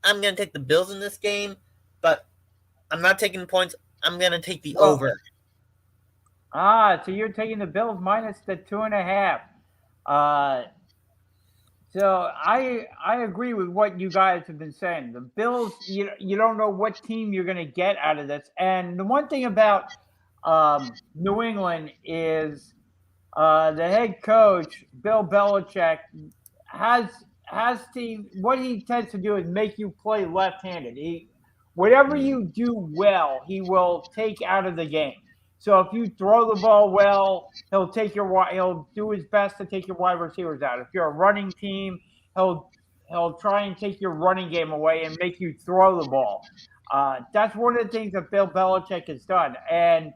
I'm going to take the Bills in this game, but I'm not taking the points. I'm going to take the over. So you're taking the Bills minus the 2.5. So I agree with what you guys have been saying. The Bills, you don't know what team you're going to get out of this. And the one thing about New England is the head coach, Bill Belichick, what he tends to do is make you play left-handed. Whatever you do well, he will take out of the game. So if you throw the ball well, he'll do his best to take your wide receivers out. If you're a running team, he'll try and take your running game away and make you throw the ball. That's one of the things that Bill Belichick has done. And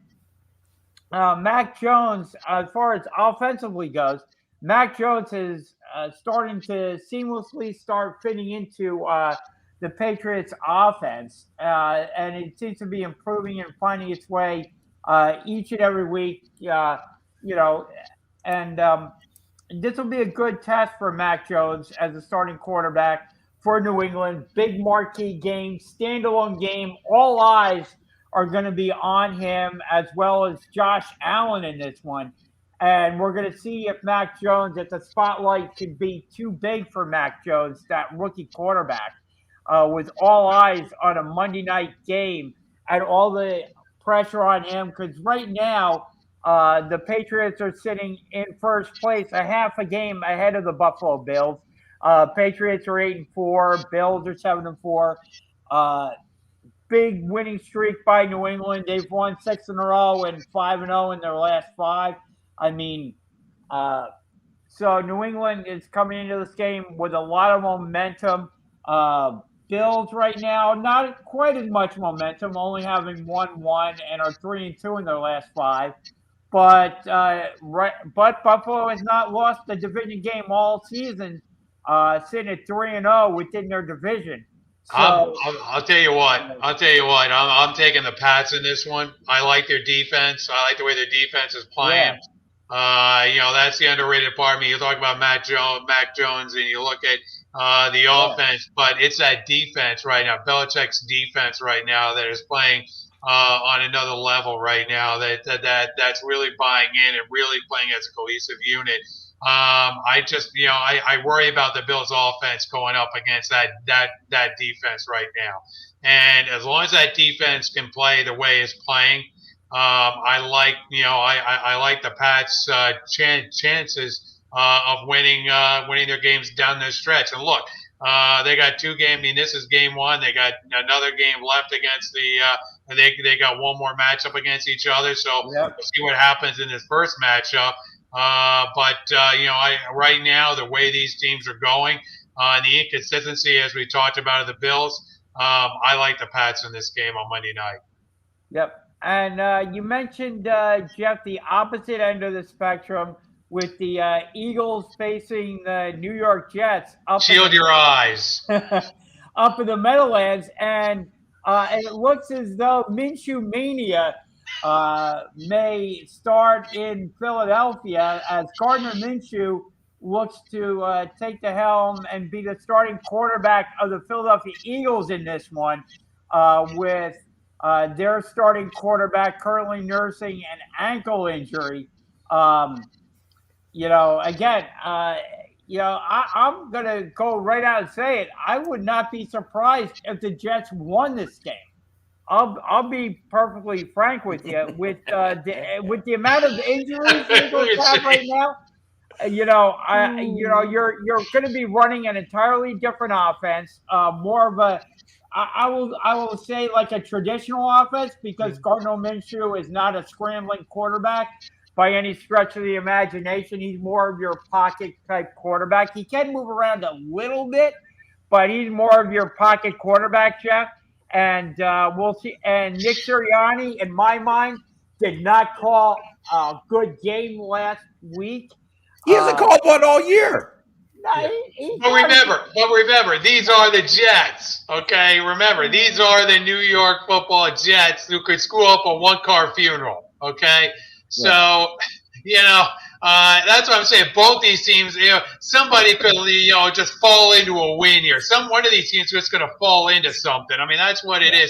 Mac Jones, as far as offensively goes, Mac Jones is starting to seamlessly start fitting into the Patriots' offense, and it seems to be improving and finding its way each and every week. And this will be a good test for Mac Jones as a starting quarterback for New England. Big marquee game, standalone game. All eyes are going to be on him, as well as Josh Allen in this one. And we're going to see if Mac Jones, if the spotlight could be too big for Mac Jones, that rookie quarterback, with all eyes on a Monday night game and all the pressure on him. Because right now, the Patriots are sitting in first place, a half a game ahead of the Buffalo Bills. Patriots are 8-4, Bills are 7-4. Big winning streak by New England. They've won 6 in a row and 5-0 in their last 5. I mean, so New England is coming into this game with a lot of momentum. Bills right now, not quite as much momentum, only having 1-1 and are 3-2 in their last 5. But Buffalo has not lost the division game all season, sitting at 3-0 within their division. So I'll tell you what. I'm taking the Pats in this one. I like their defense. I like the way their defense is playing. That's the underrated part of me. You talk about Mac Jones, and you look at the offense, but it's that defense right now. Belichick's defense right now that is playing on another level right now. That's really buying in and really playing as a cohesive unit. I worry about the Bills' offense going up against that defense right now. And as long as that defense can play the way it's playing, I like the Pats' chances of winning their games down the stretch. And look, they got 2 games. I mean, this is game 1. They got another game left against they got one more matchup against each other. So we'll see what happens in this first matchup. Right now, the way these teams are going, the inconsistency, as we talked about, of the Bills, I like the Pats in this game on Monday night. Yep. And you mentioned, Jeff, the opposite end of the spectrum with the Eagles facing the New York Jets. Shield your eyes. Up in the Meadowlands. And it looks as though Minshew Mania may start in Philadelphia as Gardner Minshew looks to take the helm and be the starting quarterback of the Philadelphia Eagles in this one, with their starting quarterback currently nursing an ankle injury. I'm going to go right out and say it. I would not be surprised if the Jets won this game. I'll be perfectly frank with you. With the amount of injuries the Eagles have right now, you're going to be running an entirely different offense, more of a, I will say, like a traditional offense, because Gardner Minshew is not a scrambling quarterback by any stretch of the imagination. He's more of your pocket type quarterback. He can move around a little bit, but he's more of your pocket quarterback, Jeff. And we'll see. And Nick Sirianni, in my mind, did not call a good game last week. He hasn't called one all year. No, But remember, these are the Jets. Okay, remember, these are the New York Football Jets who could screw up a 1-car funeral. Okay, so that's what I'm saying. Both these teams, somebody could, just fall into a win here. One of these teams is just going to fall into something. I mean, that's what it is.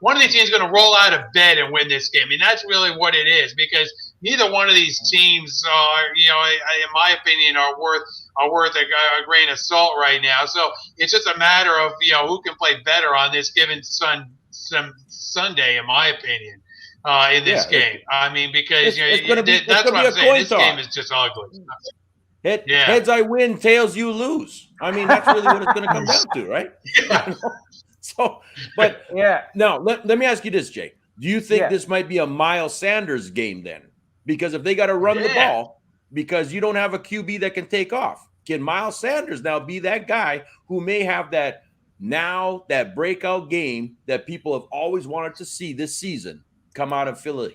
One of these teams is going to roll out of bed and win this game. I mean, that's really what it is, because neither one of these teams are, in my opinion, are worth a grain of salt right now. So it's just a matter of, who can play better on this given Sunday, in my opinion. In this game, I mean, because that's what I'm saying. This game is just ugly. Heads I win, tails you lose. I mean, that's really what it's going to come down to, right? Yeah. Now let me ask you this, Jay. Do you think this might be a Miles Sanders game then? Because if they got to run the ball, because you don't have a QB that can take off, can Miles Sanders now be that guy who may have that breakout game that people have always wanted to see this season come out of Philly?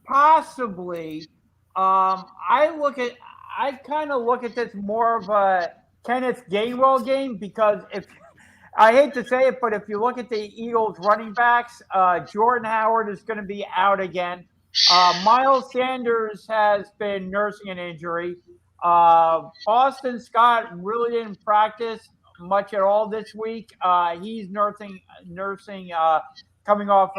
Possibly. I kind of look at this more of a Kenneth Gainwell game, because I hate to say it, but if you look at the Eagles running backs, Jordan Howard is going to be out again. Miles Sanders has been nursing an injury. Boston Scott really didn't practice much at all this week. He's nursing coming off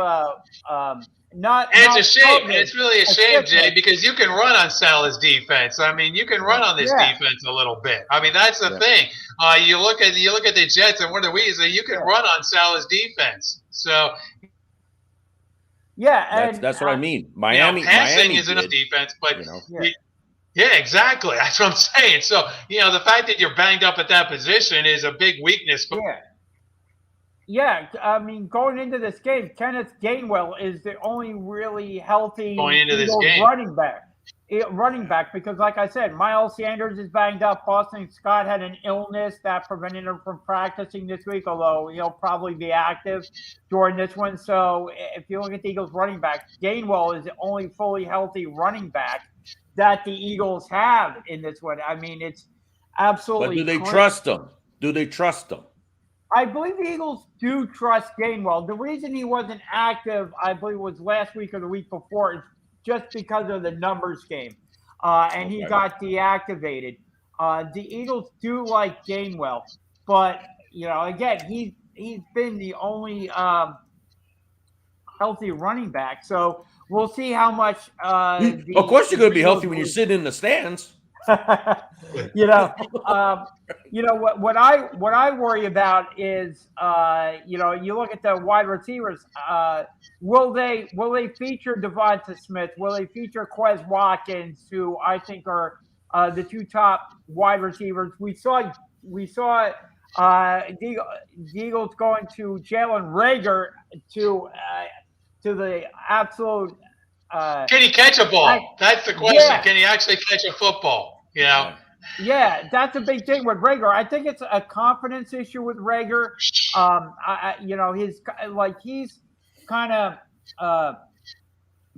it's a shame. COVID. It's really a shame, Jay, because you can run on Salah's defense. I mean, you can run on this defense a little bit. I mean, that's the thing. You look at the Jets, and one of the reasons you can run on Salah's defense. So that's what I mean. Miami is enough defense, but exactly. That's what I'm saying. So the fact that you're banged up at that position is a big weakness. Yeah, I mean, going into this game, Kenneth Gainwell is the only really healthy running back, because, like I said, Miles Sanders is banged up. Boston Scott had an illness that prevented him from practicing this week, although he'll probably be active during this one. So if you look at the Eagles running back, Gainwell is the only fully healthy running back that the Eagles have in this one. I mean, it's absolutely. But do they trust him? Do they trust him? I believe the Eagles do trust Gainwell. The reason he wasn't active, I believe, was last week or the week before, is just because of the numbers game, and he got deactivated. The Eagles do like Gainwell, but again, he's been the only healthy running back. So we'll see how much. Of course, you're going to be healthy when you're sitting in the stands. What I worry about is you look at the wide receivers. Will they feature Devonta Smith? Will they feature Quez Watkins, who I think are the two top wide receivers? We saw the Eagles going to Jalen Reagor to the absolute. Can he catch a ball? That's the question. Yeah. Can he actually catch a football? Yeah, that's a big thing with Reagor. I think it's a confidence issue with Reagor. He's kind of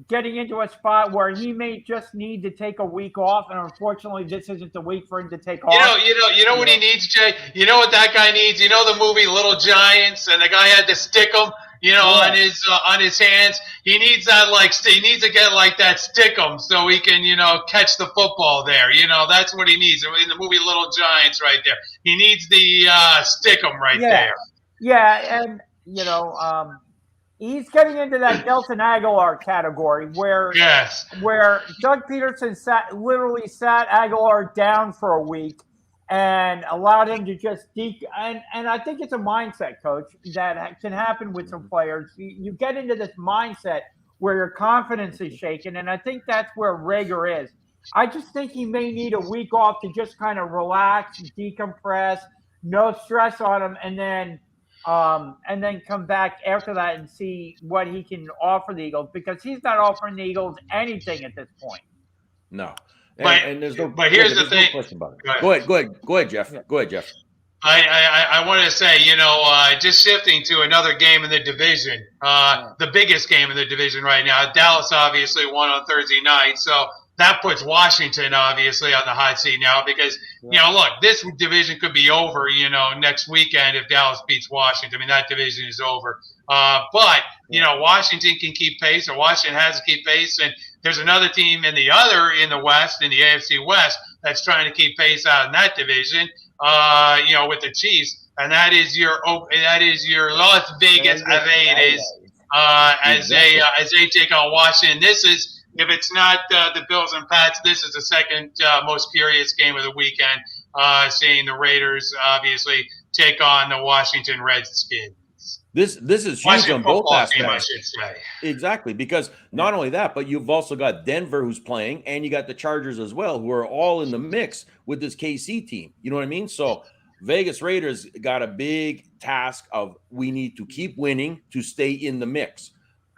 getting into a spot where he may just need to take a week off, and unfortunately, this isn't the week for him to take off. You know what he needs, Jay? You know what that guy needs? You know the movie Little Giants, and the guy had to stick him, on his hands. He needs that, he needs to get that stickum so he can, catch the football there. That's what he needs in the movie Little Giants right there. He needs the stickum right there. Yeah, and he's getting into that Nelson Aguilar category where Doug Peterson literally sat Aguilar down for a week and allowed him to just and I think it's a mindset, Coach, that can happen with some players. You get into this mindset where your confidence is shaken, and I think that's where Reagor is. I just think he may need a week off to just kind of relax, decompress, no stress on him, and then come back after that and see what he can offer the Eagles, because he's not offering the Eagles anything at this point. No. But here's the thing. No question about it. Go ahead, Jeff. Go ahead, Jeff. I wanted to say, just shifting to another game in the division, the biggest game in the division right now. Dallas obviously won on Thursday night, so that puts Washington obviously on the hot seat now because, look, this division could be over, next weekend if Dallas beats Washington. I mean, that division is over. But Washington can keep pace, or Washington has to keep pace, and there's another team in the West, in the AFC West, that's trying to keep pace out in that division, with the Chiefs, and that is your Las Vegas Raiders, as they take on Washington. This is, if it's not the Bills and Pats, this is the second most curious game of the weekend, seeing the Raiders obviously take on the Washington Redskins. This is huge on both aspects. I should say. Exactly, because not only that, but you've also got Denver who's playing, and you got the Chargers as well, who are all in the mix with this KC team. You know what I mean? So Vegas Raiders got a big task of, we need to keep winning to stay in the mix.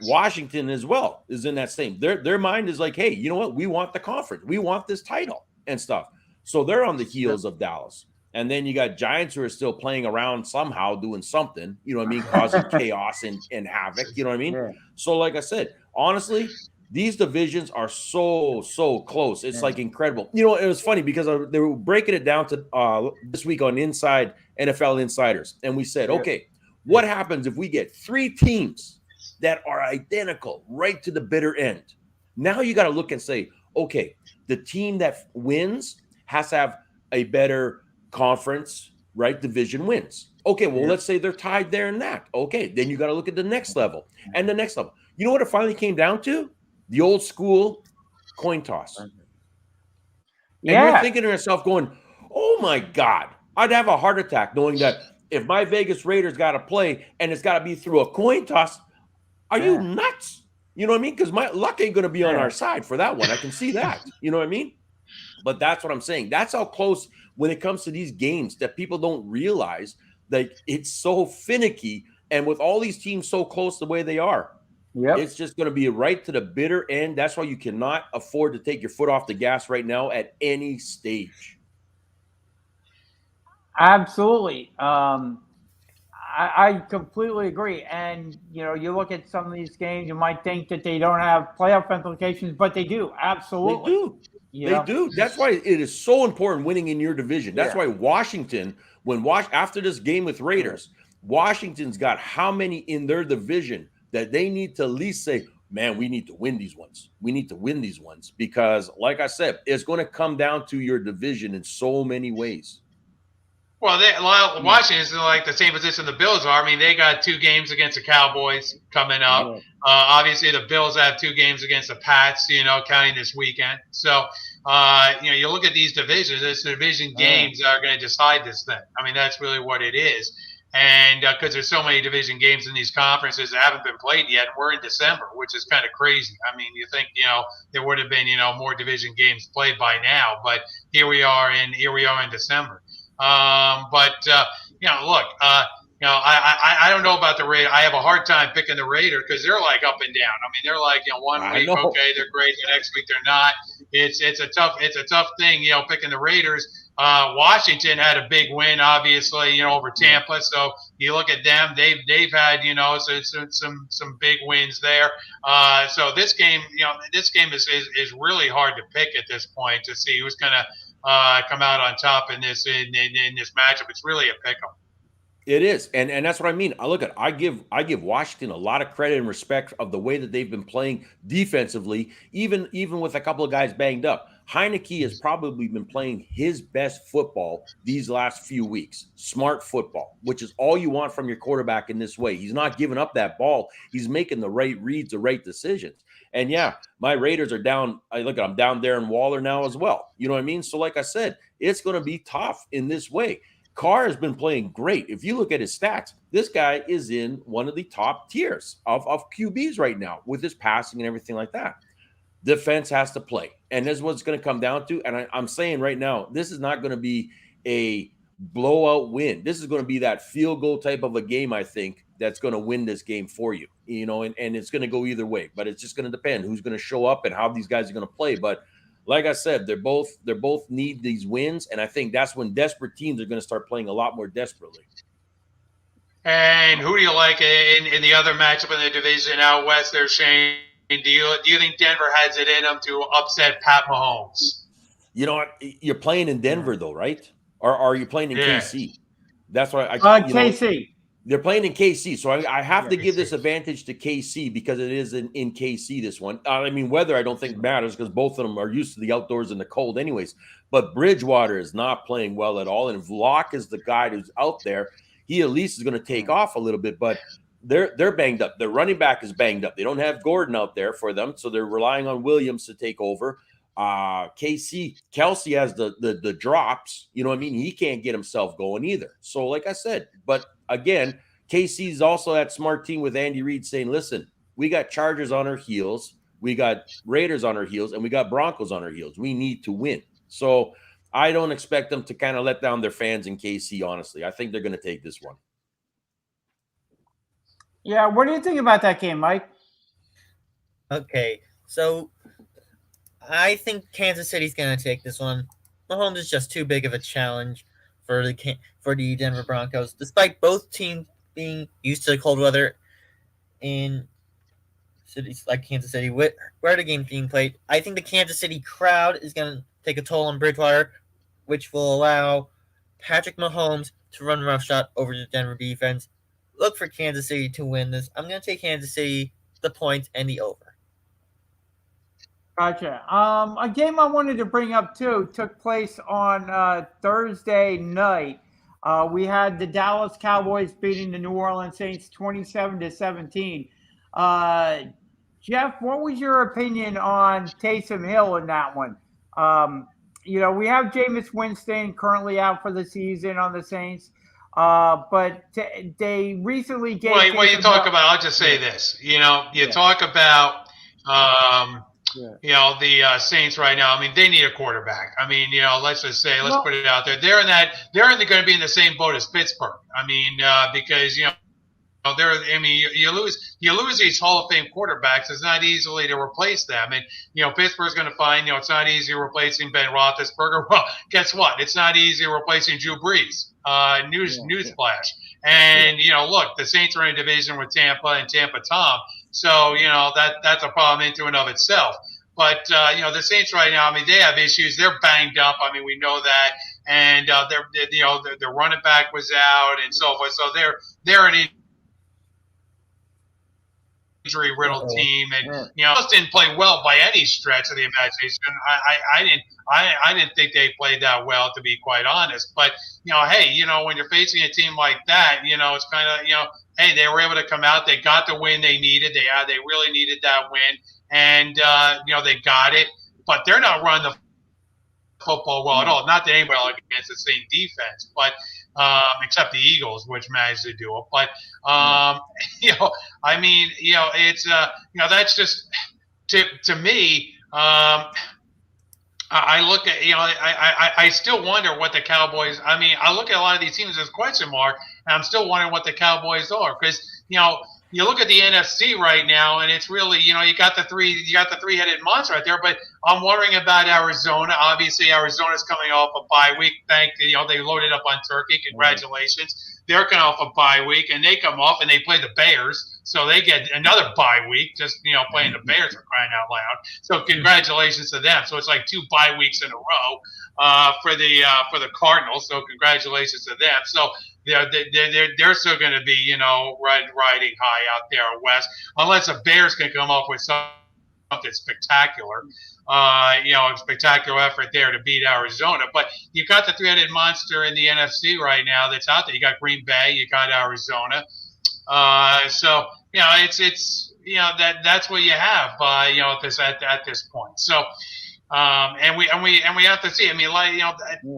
Washington as well is in that same. Their mind is like, hey, you know what? We want the conference. We want this title and stuff. So they're on the heels of Dallas. And then you got Giants who are still playing around somehow, doing something, you know what I mean, causing chaos and havoc, you know what I mean? Yeah. So like I said, honestly, these divisions are so close. It's like incredible. It was funny because they were breaking it down to this week on Inside NFL Insiders. And we said, okay, what happens if we get 3 teams that are identical right to the bitter end? Now you got to look and say, okay, the team that wins has to have a better conference, right? Division wins. Okay, well, let's say they're tied there in that. Okay, then you got to look at the next level and the next level. You know what it finally came down to? The old school coin toss. And you're thinking to yourself going, oh my God, I'd have a heart attack knowing that if my Vegas Raiders got to play and it's got to be through a coin toss, are you nuts? You know what I mean? Because my luck ain't going to be on our side for that one. I can see that. You know what I mean? But that's what I'm saying. That's how close when it comes to these games that people don't realize, like, it's so finicky. And with all these teams so close the way they are, it's just going to be right to the bitter end. That's why you cannot afford to take your foot off the gas right now at any stage. Absolutely. I completely agree. And, you look at some of these games, you might think that they don't have playoff implications, but they do. Absolutely. They do. They do. That's why it is so important winning in your division. That's why Washington, after this game with Raiders, Washington's got how many in their division that they need to at least say, man, we need to win these ones. We need to win these ones because, like I said, it's going to come down to your division in so many ways. Well, Washington's in like the same position the Bills are. I mean, they got 2 games against the Cowboys coming up. Obviously, the Bills have 2 games against the Pats, counting this weekend. So, you look at these divisions. These division games are going to decide this thing. I mean, that's really what it is. And because there's so many division games in these conferences that haven't been played yet, we're in December, which is kind of crazy. I mean, you think there would have been more division games played by now, but here we are in December. Look, I don't know about the Raiders. I have a hard time picking the Raiders because they're like up and down. I mean, they're like, one week, okay, they're great. The next week they're not. It's a tough thing, picking the Raiders. Washington had a big win, obviously, over Tampa. So you look at them; they've had, some big wins there. So this game is really hard to pick at this point to see who's going to come out on top in this matchup. It's really a pick-em. It is, and that's what I mean. I give Washington a lot of credit and respect of the way that they've been playing defensively, even with a couple of guys banged up. Heineke has probably been playing his best football these last few weeks. Smart football, which is all you want from your quarterback in this way. He's not giving up that ball. He's making the right reads, the right decisions. And my Raiders are down. I'm down there in Waller now as well. You know what I mean? So like I said, it's going to be tough in this way. Carr has been playing great. If you look at his stats, this guy is in one of the top tiers of QBs right now with his passing and everything like that. Defense has to play. And this is what it's going to come down to. And I'm saying right now, this is not going to be a blowout win. This is going to be that field goal type of a game, I think, that's going to win this game for you. And it's going to go either way. But it's just going to depend who's going to show up and how these guys are going to play. But like I said, they're both need these wins, and I think that's when desperate teams are going to start playing a lot more desperately. And who do you like in the other matchup in the division out west there, Shane? Do you think Denver has it in them to upset Pat Mahomes? You know what? You're playing in Denver, though, right? Or are you playing in KC? That's why KC. They're playing in KC, so I have to give this advantage to KC because it is in KC, this one. I mean, weather I don't think matters because both of them are used to the outdoors and the cold anyways. But Bridgewater is not playing well at all, and if Locke is the guy who's out there, he at least is going to take off a little bit, but they're banged up. Their running back is banged up. They don't have Gordon out there for them, so they're relying on Williams to take over. Kelsey has the drops, you know what I mean? He can't get himself going either. So like I said, but again, KC's also that smart team with Andy Reid saying, listen, we got Chargers on our heels, we got Raiders on our heels, and we got Broncos on our heels. We need to win. So I don't expect them to kind of let down their fans in KC, honestly. I think they're going to take this one. Yeah, what do you think about that game, Mike? Okay, so I think Kansas City's going to take this one. Mahomes is just too big of a challenge for the Denver Broncos, despite both teams being used to the cold weather in cities like Kansas City, where the game's being played. I think the Kansas City crowd is going to take a toll on Bridgewater, which will allow Patrick Mahomes to run roughshod over the Denver defense. Look for Kansas City to win this. I'm going to take Kansas City, the points, and the over. Gotcha. A game I wanted to bring up, too, took place on Thursday night. We had the Dallas Cowboys beating the New Orleans Saints 27-17. Jeff, what was your opinion on Taysom Hill in that one? We have Jameis Winston currently out for the season on the Saints. But they recently gave. Well, you talk about. I'll just say this. Talk about. The Saints right now. I mean, they need a quarterback. I mean, let's just say, let's put it out there. They're going to be in the same boat as Pittsburgh. I mean, because you lose these Hall of Fame quarterbacks. It's not easily to replace them. And Pittsburgh's going to find it's not easy replacing Ben Roethlisberger. Well, guess what? It's not easy replacing Drew Brees. Newsflash. And look, the Saints are in a division with Tampa and Tampa Tom. So that's a problem into and of itself. But the Saints right now, I mean, they have issues. They're banged up. I mean, we know that, and their running back was out and so forth. So they're an injury-riddled team, and just didn't play well by any stretch of the imagination. I didn't think they played that well, to be quite honest. But hey, when you're facing a team like that, it's kind of hey, they were able to come out. They got the win they needed. They really needed that win, and they got it. But they're not running the football well at all. Not that anybody against the same defense, but except the Eagles, which managed to do it. But I mean, it's that's just to me. I look at I still wonder what the Cowboys. I mean, I look at a lot of these teams as a question mark, and I'm still wondering what the Cowboys are, because you look at the NFC right now, and it's really you got the three-headed monster right there. But I'm wondering about Arizona. Obviously, Arizona's coming off a bye week. They loaded up on turkey. Congratulations. They're coming off a bye week, and they come off and they play the Bears, so they get another bye week. Just playing the Bears for crying out loud. So congratulations to them. So it's like 2 bye weeks in a row for the Cardinals. So congratulations to them. So they're still going to be riding high out there west, unless the Bears can come up with something spectacular. Spectacular effort there to beat Arizona. But you got the three-headed monster in the NFC right now that's out there. You got Green Bay, you got Arizona. So it's that's what you have. At this point. So. And we have to see. I mean,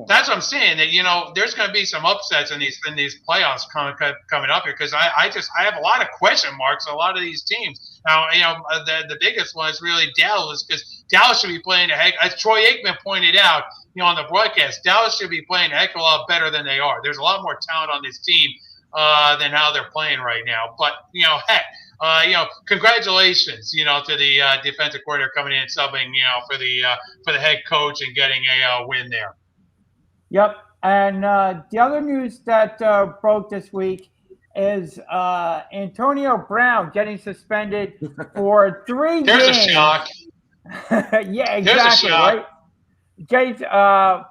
that's what I'm saying. That there's going to be some upsets in these playoffs coming up here, because I have a lot of question marks on a lot of these teams. Now, the biggest one is really Dallas, because Dallas should be playing as Troy Aikman pointed out, on the broadcast, Dallas should be playing a heck of a lot better than they are. There's a lot more talent on this team than how they're playing right now. But heck. Congratulations, to the defensive coordinator coming in and subbing, for the head coach and getting a win there. Yep. And the other news that broke this week is Antonio Brown getting suspended for 3 games. There's a shock. Yeah, exactly. Right.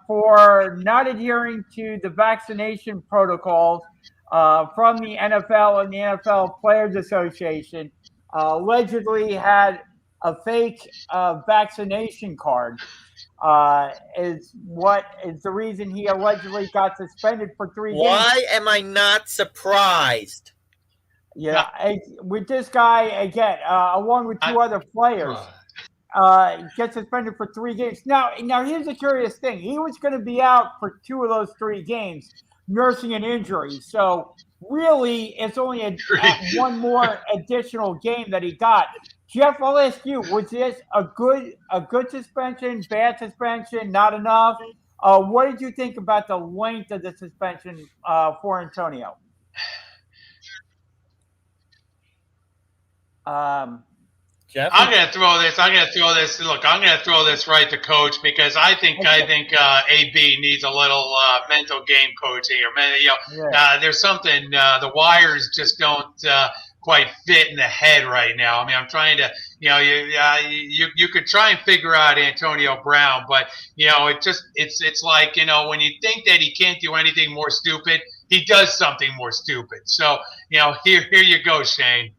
For not adhering to the vaccination protocols from the NFL and the NFL Players Association, allegedly had a fake vaccination card. Is the reason he allegedly got suspended for 3 games. Why am I not surprised? Yeah, with this guy again, along with 2 other players, gets suspended for 3 games. Now here's the curious thing: he was going to be out for 2 of those 3 games, nursing an injury. So really, it's only one more additional game that he got. Jeff, I'll ask you: was this a good suspension, bad suspension, not enough? What did you think about the length of the suspension for Antonio? Jeff? I'm going to throw this. Look, I'm going to throw this right to Coach, because I think AB needs a little mental game coaching. There's something the wires just don't quite fit in the head right now. I mean, I'm trying to, you could try and figure out Antonio Brown, but it's like when you think that he can't do anything more stupid, he does something more stupid. So here you go, Shane.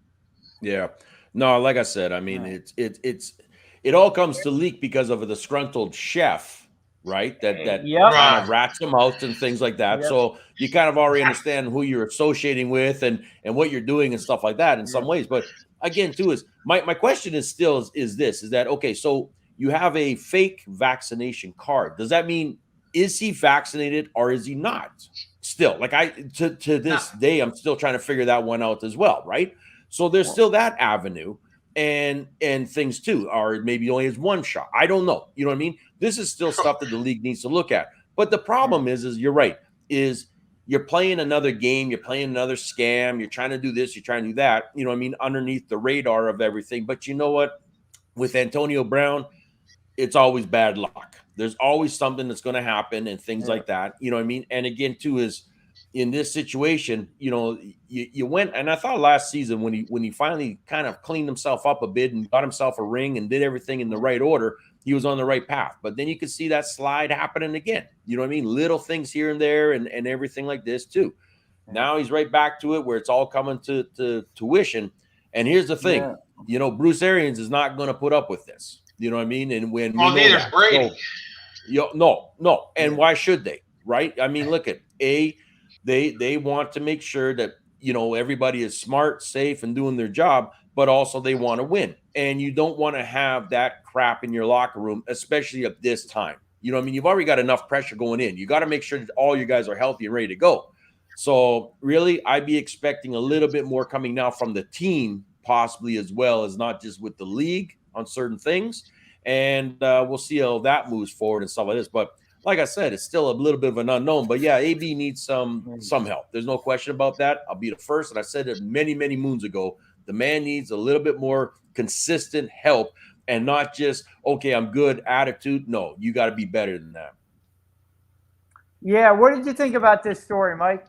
Yeah. No, like I said, I mean, it all comes to leak because of a disgruntled chef, right? That kind of rats him out and things like that. Yep. So you kind of already understand who you're associating with and what you're doing and stuff like that in some ways. But again, too, is my question is still is that okay? So you have a fake vaccination card. Does that mean is he vaccinated or is he not? Still, like to this day, I'm still trying to figure that one out as well, right? So there's still that avenue and things too, or maybe only has 1 shot. I don't know. You know what I mean? This is still stuff that the league needs to look at. But the problem is you're right, is you're playing another game, you're playing another scam, you're trying to do this, you're trying to do that, you know what I mean, underneath the radar of everything. But you know what? With Antonio Brown, it's always bad luck. There's always something that's going to happen and things like that. You know what I mean? And again, too, is in this situation, you went, and I thought last season when he finally kind of cleaned himself up a bit and got himself a ring and did everything in the right order, he was on the right path. But then you could see that slide happening again. You know what I mean? Little things here and there and everything like this too. Now he's right back to it where it's all coming to tuition. And here's the thing, Bruce Arians is not going to put up with this. You know what I mean? And when neither is Brady. So, no. And why should they? Right? I mean, look at they want to make sure that everybody is smart, safe, and doing their job, but also they want to win. And you don't want to have that crap in your locker room, especially at this time. You know what I mean? You've already got enough pressure going in. You got to make sure that all you guys are healthy and ready to go. So really, I'd be expecting a little bit more coming now from the team, possibly, as well as not just with the league on certain things. And we'll see how that moves forward and stuff like this. But like I said, it's still a little bit of an unknown. But yeah, AB needs some help. There's no question about that. I'll be the first. And I said it many, many moons ago. The man needs a little bit more consistent help and not just, okay, I'm good attitude. No, you got to be better than that. Yeah, what did you think about this story, Mike?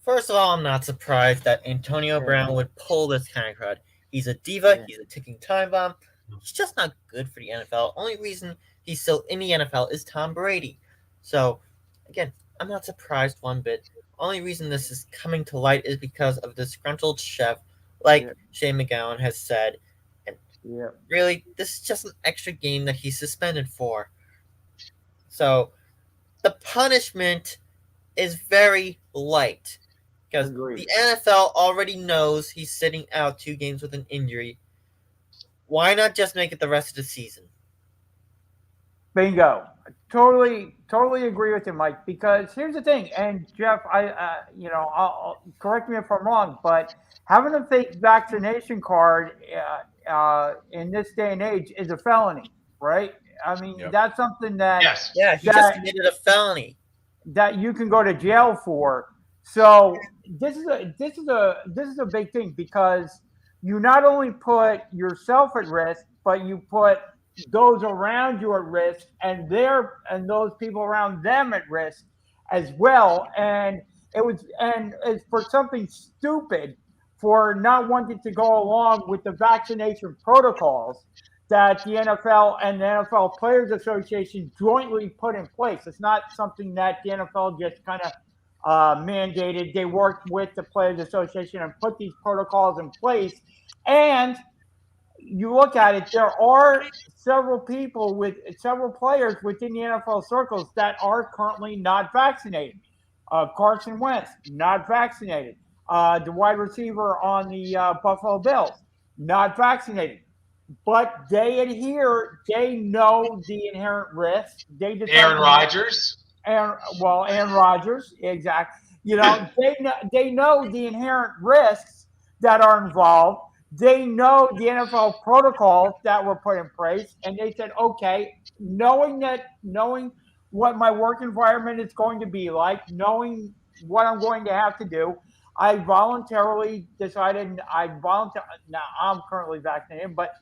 First of all, I'm not surprised that Antonio Brown would pull this kind of crowd. He's a diva. He's a ticking time bomb. He's just not good for the NFL. Only reason he's still in the NFL is Tom Brady. So, again, I'm not surprised one bit. Only reason this is coming to light is because of the disgruntled chef, like Shane McGowan has said. And really, this is just an extra game that he's suspended for. So, the punishment is very light. Because the NFL already knows he's sitting out 2 games with an injury. Why not just make it the rest of the season? Bingo. Totally agree with you, Mike. Because here's the thing, and Jeff, I'll correct me if I'm wrong, but having a fake vaccination card in this day and age is a felony, right? I mean, that's something that he just committed a felony that you can go to jail for. So this is a big thing because you not only put yourself at risk, but you put those around you at risk and those people around them at risk as well. And it's for something stupid for not wanting to go along with the vaccination protocols that the NFL and the NFL Players Association jointly put in place. It's not something that the NFL just kind of mandated. They worked with the Players Association and put these protocols in place. And you look at it, there are several players within the NFL circles that are currently not vaccinated. Carson Wentz, not vaccinated. The wide receiver on the Buffalo Bills, not vaccinated. But they adhere. They know the inherent risks. Aaron Rodgers. Aaron Rodgers, exactly. They know the inherent risks that are involved. They know the NFL protocols that were put in place, and they said, okay, knowing what my work environment is going to be like, knowing what I'm going to have to do, I voluntarily decided now I'm currently vaccinated, but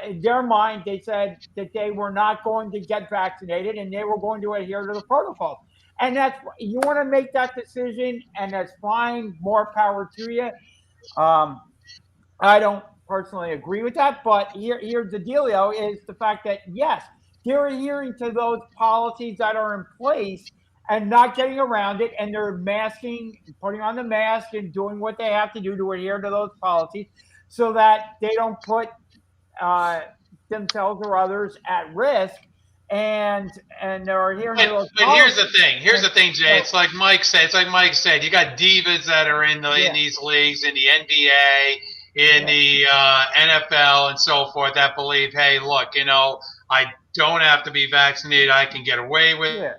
in their mind, they said that they were not going to get vaccinated and they were going to adhere to the protocols. And you want to make that decision, and that's fine. More power to you. I don't personally agree with that, but here's the dealio is the fact that, yes, they're adhering to those policies that are in place and not getting around it, and they're masking, putting on the mask and doing what they have to do to adhere to those policies so that they don't put themselves or others at risk, and they're adhering to those policies. Here's the thing, Jay. It's like Mike said. You got divas that are in these leagues, in the NBA, in the NFL, and so forth, that believe, hey, look, I don't have to be vaccinated. I can get away with it.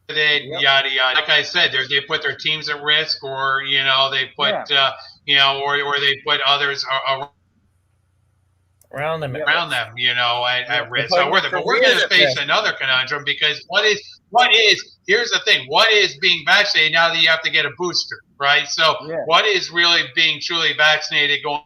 Yada yada. Like I said, they put their teams at risk, or they put or they put others around them, at risk. So we're going to face another conundrum, because here's the thing: what is being vaccinated now that you have to get a booster, right? So what is really being truly vaccinated going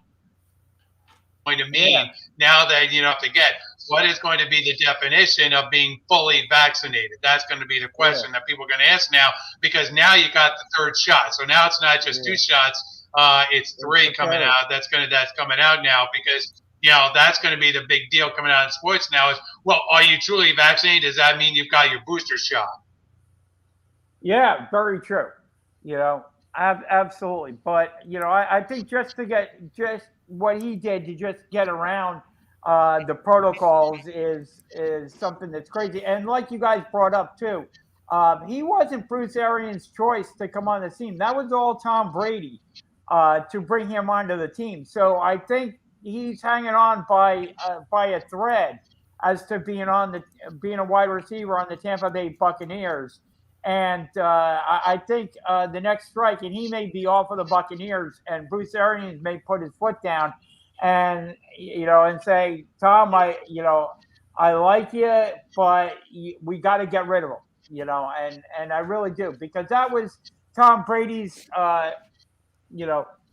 to mean now that you don't have to get? what is going to be the definition of being fully vaccinated? That's going to be the question that people are going to ask now, because now you got the third shot. So now it's not just 2 shots, it's 3 coming out. That's coming out now, because that's going to be the big deal coming out in sports now. Is, well, are you truly vaccinated? Does that mean you've got your booster shot? Yeah, very true. Absolutely. But I think just what he did to just get around the protocols is something that's crazy. And like you guys brought up too, he wasn't Bruce Arians' choice to come on the team. That was all Tom Brady to bring him onto the team. So I think he's hanging on by a thread as to being a wide receiver on the Tampa Bay Buccaneers. And I think the next strike, and he may be off of the Buccaneers, and Bruce Arians may put his foot down and and say, Tom, I like you, but we got to get rid of him, and I really do, because that was Tom Brady's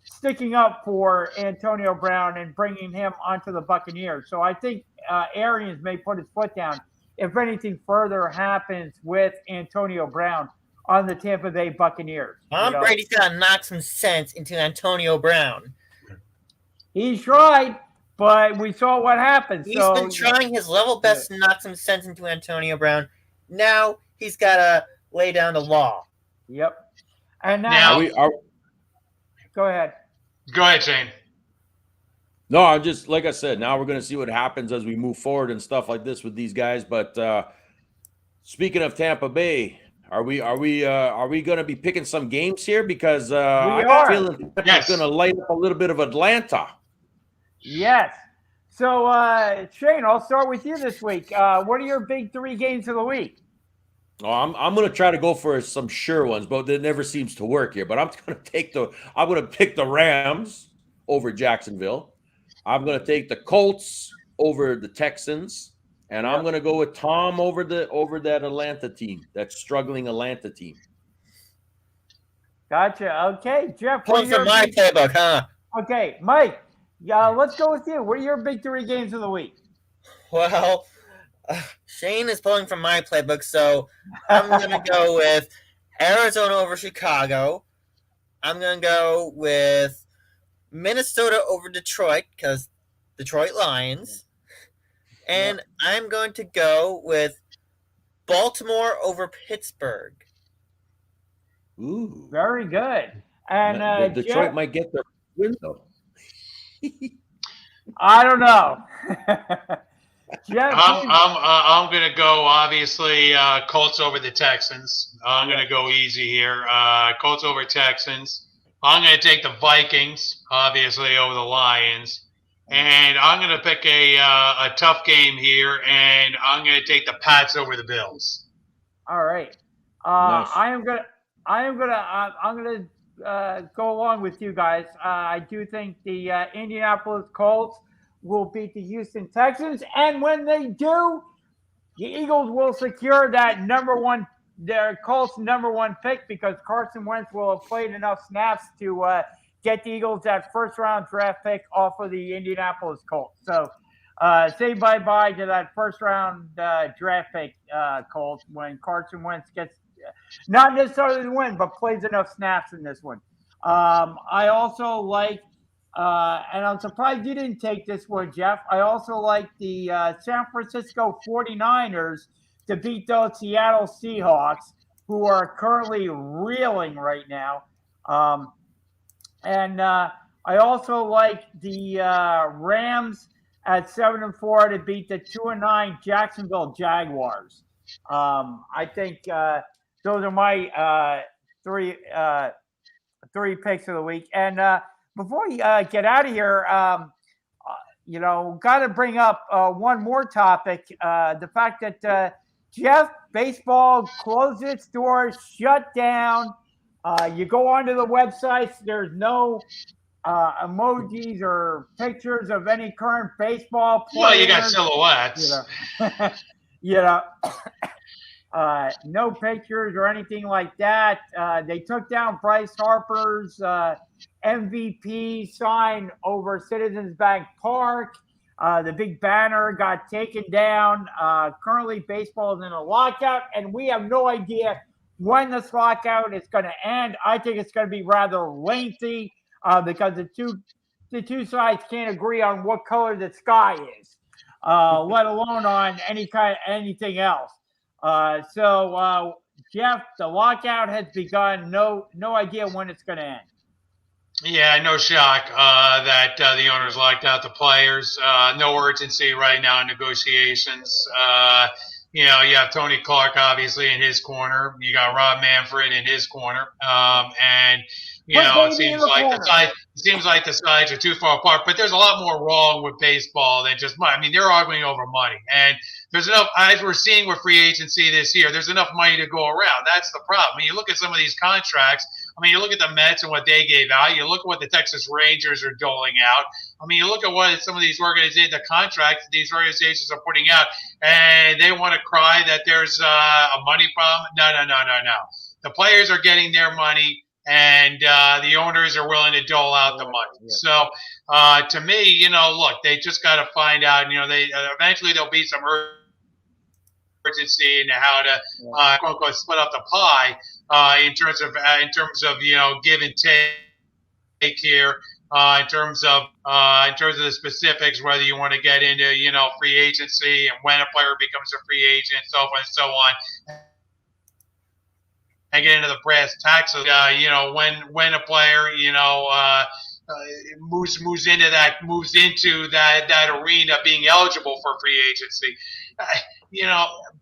sticking up for Antonio Brown and bringing him onto the Buccaneers. So I think Arians may put his foot down if anything further happens with Antonio Brown on the Tampa Bay Buccaneers. Tom Brady's got to knock some sense into Antonio Brown. He tried, but we saw what happened. He's been trying his level best to knock some sense into Antonio Brown. Now he's got to lay down the law. Yep. And now go ahead. Go ahead, Shane. No, I'm just, like I said, now we're going to see what happens as we move forward and stuff like this with these guys. But speaking of Tampa Bay, are we going to be picking some games here? Because I got a feeling it's going to light up a little bit of Atlanta. Yes. So, Shane, I'll start with you this week. What are your big 3 games of the week? Oh, I'm going to try to go for some sure ones, but it never seems to work here. But I'm going to pick the Rams over Jacksonville. I'm going to take the Colts over the Texans, and I'm going to go with Tom over that Atlanta team, that struggling Atlanta team. Gotcha. Okay, Jeff. Point for my playbook, huh? Okay, Mike. Let's go with you. What are your big 3 games of the week? Well, Shane is pulling from my playbook, so I'm going to go with Arizona over Chicago. I'm going to go with Minnesota over Detroit, because Detroit Lions. And I'm going to go with Baltimore over Pittsburgh. Ooh. Very good. And Detroit Jeff, might get their win, though. I don't know. Jeff, I'm going to go, obviously, Colts over the Texans. I'm going to go easy here. Colts over Texans. I'm going to take the Vikings, obviously, over the Lions. And I'm going to pick a tough game here, and I'm going to take the Pats over the Bills. All right. Nice. I'm gonna go along with you guys. I do think the Indianapolis Colts will beat the Houston Texans, and when they do, the Eagles will secure that their Colts number 1 pick, because Carson Wentz will have played enough snaps to get the Eagles that first-round draft pick off of the Indianapolis Colts. So say bye-bye to that first-round draft pick, Colts, when Carson Wentz gets not necessarily the win, but plays enough snaps in this one. I also like, and I'm surprised you didn't take this one, Jeff. I also like the San Francisco 49ers to beat those Seattle Seahawks, who are currently reeling right now. And I also like the Rams at 7-4 to beat the 2-9 Jacksonville Jaguars. I think those are my three picks of the week. And before we get out of here, got to bring up one more topic: the fact that Jeff, baseball closed its doors, shut down. You go onto the websites, there's no emojis or pictures of any current baseball players. Well, you got silhouettes. No pictures or anything like that. They took down Bryce Harper's MVP sign over Citizens Bank Park. The big banner got taken down. Currently, baseball is in a lockout, and we have no idea when this lockout is going to end. I think it's going to be rather lengthy because the two sides can't agree on what color the sky is, let alone on anything else. Jeff, the lockout has begun. No idea when it's going to end. Yeah, no shock that the owners locked out the players. No urgency right now in negotiations. You have Tony Clark obviously in his corner. You got Rob Manfred in his corner, and it seems like the sides are too far apart. But there's a lot more wrong with baseball than just money. I mean, they're arguing over money, and there's enough. As we're seeing with free agency this year, there's enough money to go around. That's the problem. I mean, you look at some of these contracts. I mean, you look at the Mets and what they gave out. You look at what the Texas Rangers are doling out. I mean, you look at what some of these organizations, the contracts these organizations are putting out, and they want to cry that there's a money problem. No. The players are getting their money, and the owners are willing to dole out the money. Yeah. So, to me, look, they just got to find out. They eventually there'll be some urgency into how to quote unquote split up the pie. In terms of give and take here, in terms of the specifics, whether you want to get into free agency and when a player becomes a free agent, so forth and so on, and get into the brass tacks of when a player moves into that arena being eligible for free agency.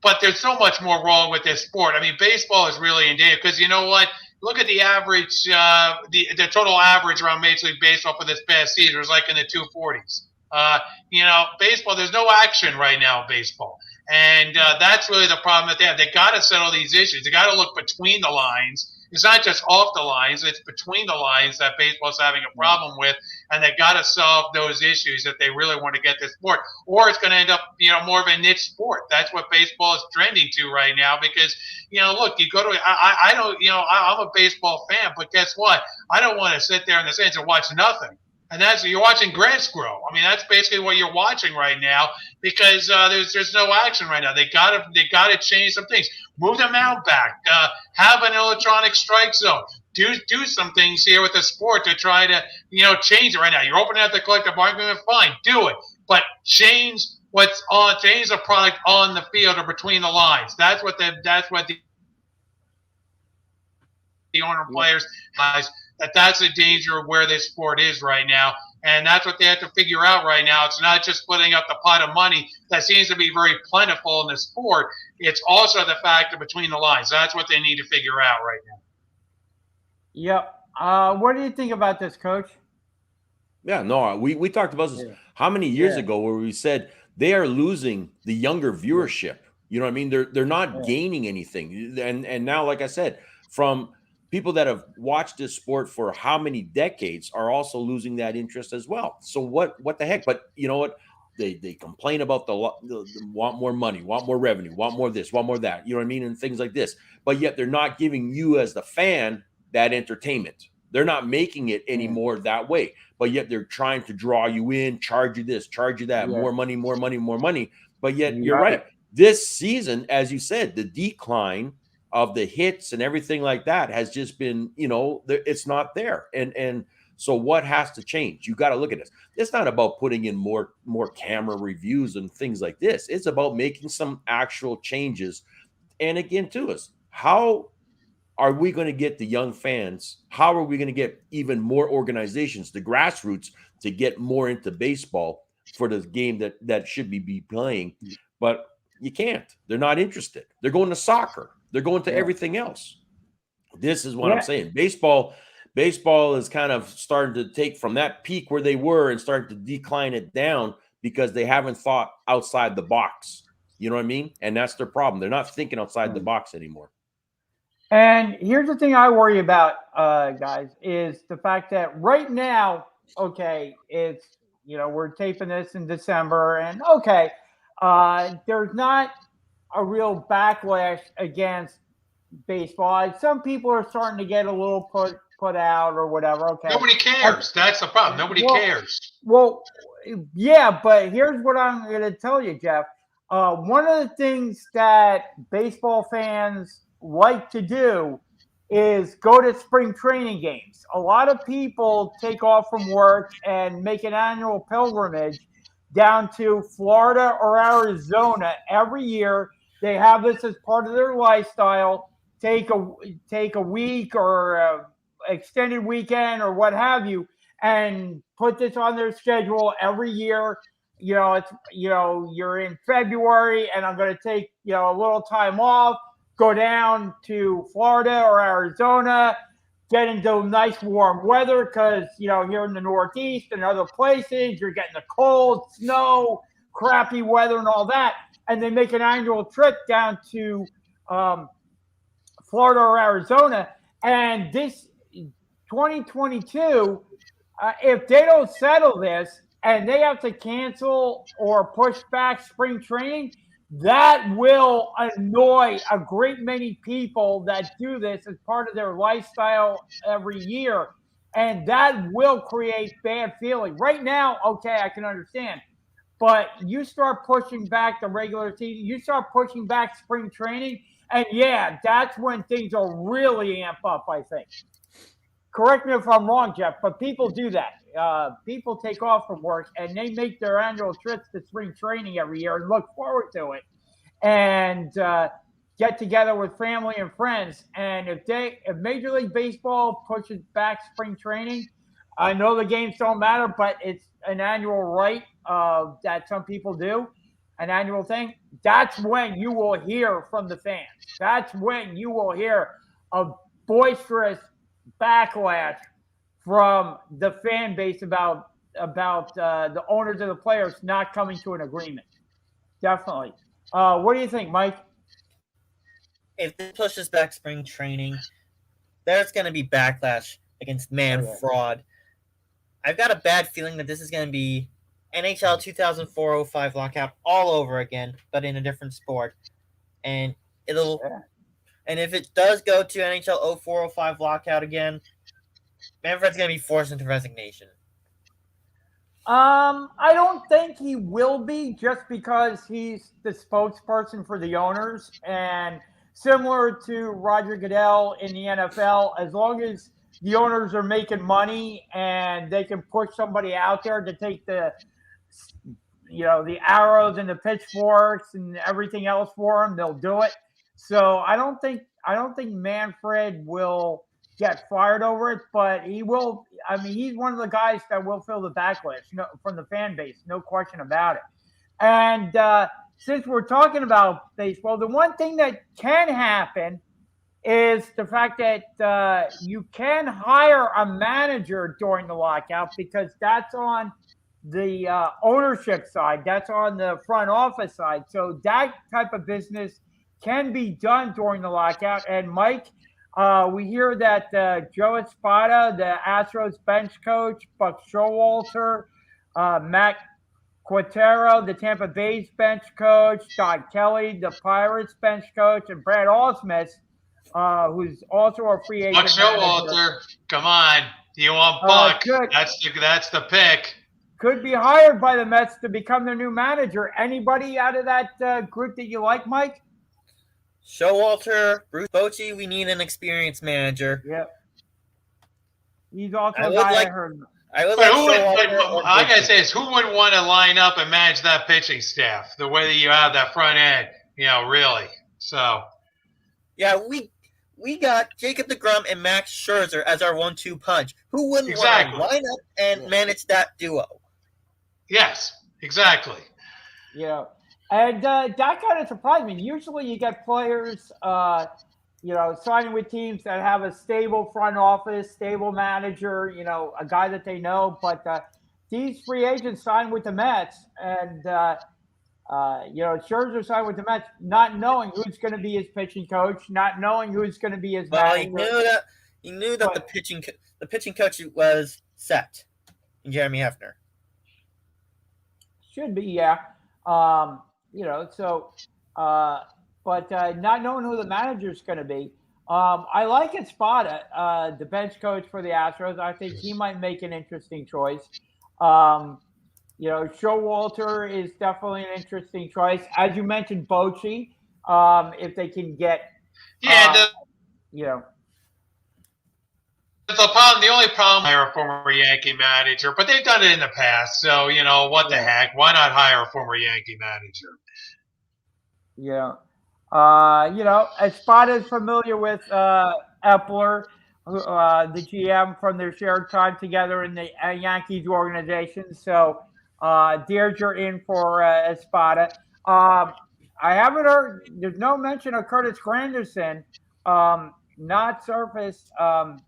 But there's so much more wrong with this sport. I mean, baseball is really in danger because you know what? Look at the average, the total average around Major League Baseball for this past season was like in the 240s. Baseball, there's no action right now in baseball. And that's really the problem that they have. They got to settle these issues. They got to look between the lines. It's not just off the lines. It's between the lines that baseball's having a problem with, and they got to solve those issues if they really want to get this sport. Or it's going to end up, more of a niche sport. That's what baseball is trending to right now because, look, you go to I don't, I'm a baseball fan, but guess what? I don't want to sit there in the stands and watch nothing. And you're watching grass grow. I mean, that's basically what you're watching right now because there's no action right now. They gotta change some things. Move the mound back. Have an electronic strike zone. Do some things here with the sport to try to change it right now. You're opening up the collective bargaining, fine, do it, but change the product on the field or between the lines. That's what the owner players guys. That's the danger of where this sport is right now. And that's what they have to figure out right now. It's not just splitting up the pot of money that seems to be very plentiful in the sport. It's also the factor between the lines. That's what they need to figure out right now. Yep. What do you think about this, Coach? Yeah, no, we talked about this how many years ago where we said they are losing the younger viewership. You know what I mean? They're not gaining anything. And now, like I said, from people that have watched this sport for how many decades are also losing that interest as well. So what the heck? But you know what? They complain about the want more money, want more revenue, want more this, want more that. You know what I mean? And things like this. But yet they're not giving you as the fan that entertainment. They're not making it anymore that way. But yet they're trying to draw you in, charge you this, charge you that, more money, more money, more money. But yet you're right. This season, as you said, the decline of the hits and everything like that has just been, it's not there. And so what has to change? You got to look at this. It's not about putting in more camera reviews and things like this. It's about making some actual changes. And again, to us, how are we going to get the young fans? How are we going to get even more organizations, the grassroots, to get more into baseball for the game that should be playing? But you can't. They're not interested. They're going to soccer. They're going to everything else. This is what I'm saying. Baseball is kind of starting to take from that peak where they were and starting to decline it down because they haven't thought outside the box. You know what I mean? And that's their problem. They're not thinking outside the box anymore. And here's the thing I worry about, guys, is the fact that right now, it's, we're taping this in December, and there's not a real backlash against baseball. Some people are starting to get a little put out or whatever. Okay. Nobody cares. That's the problem. Nobody cares. Well, Yeah, but here's what I'm going to tell you, Jeff. One of the things that baseball fans like to do is go to spring training games. A lot of people take off from work and make an annual pilgrimage down to Florida or Arizona every year. They have this as part of their lifestyle. Take a week or a extended weekend or what have you, and put this on their schedule every year. It's you're in February, and I'm going to take a little time off, go down to Florida or Arizona, get into nice warm weather because here in the Northeast and other places you're getting the cold, snow, crappy weather, and all that. And they make an annual trip down to Florida or Arizona. And this 2022, if they don't settle this and they have to cancel or push back spring training, that will annoy a great many people that do this as part of their lifestyle every year. And that will create bad feeling. Right now, okay, I can understand. But you start pushing back the regular season, you start pushing back spring training, and yeah, that's when things will really amp up, I think. Correct me if I'm wrong, Jeff, but people do that. People take off from work and they make their annual trips to spring training every year and look forward to it and get together with family and friends. And if Major League Baseball pushes back spring training, I know the games don't matter, but it's an annual right that some people do, an annual thing. That's when you will hear from the fans. That's when you will hear a boisterous backlash from the fan base about the owners of the players not coming to an agreement. Definitely. What do you think, Mike? If this pushes back spring training, there's going to be backlash against fraud. I've got a bad feeling that this is going to be NHL 2004-05 lockout all over again, but in a different sport. And and if it does go to NHL 04-05 lockout again, Manfred's going to be forced into resignation. I don't think he will be, just because he's the spokesperson for the owners, and similar to Roger Goodell in the NFL, as long as the owners are making money and they can push somebody out there to take the arrows and the pitchforks and everything else for them, they'll do it. So I don't think Manfred will get fired over it, but he will. I mean, he's one of the guys that will feel the backlash from the fan base, no question about it. And since we're talking about baseball, the one thing that can happen is the fact that you can hire a manager during the lockout, because that's on the ownership side. That's on the front office side. So that type of business can be done during the lockout. And Mike, we hear that Joe Espada, the Astros bench coach, Buck Showalter, Matt Quintero, the Tampa Bay's bench coach, Don Kelly, the Pirates bench coach, and Brad Ausmus, who's also a free agent. Buck Showalter, come on, you want Buck? That's the pick. Could be hired by the Mets to become their new manager. Anybody out of that group that you like, Mike? Showalter, Bruce Bochy, we need an experienced manager. Yep. He's also a guy I heard. I gotta say is, who wouldn't want to line up and manage that pitching staff the way that you have that front end? Really. So. Yeah, we got Jacob deGrom and Max Scherzer as our 1-2 punch. Who wouldn't want to line up and manage that duo? Yes, exactly. Yeah. And that kind of surprised me. Usually you get players, signing with teams that have a stable front office, stable manager, a guy that they know. But these free agents signed with the Mets, and, Scherzer signed with the Mets, not knowing who's going to be his pitching coach, not knowing who's going to be his manager. He knew that the pitching coach was set in Jeremy Hefner. Should be, yeah. But not knowing who the manager is going to be. I like Espada, the bench coach for the Astros. I think he might make an interesting choice. Showalter is definitely an interesting choice. As you mentioned, Bochy, if they can get, Yeah, you know, the only problem, hire a former Yankee manager, but they've done it in the past. So what the heck? Why not hire a former Yankee manager? Espada's familiar with Epler, the GM from their shared time together in the Yankees organization. So Deirdre in for Espada. I haven't heard. There's no mention of Curtis Granderson. Not surfaced. Ooh,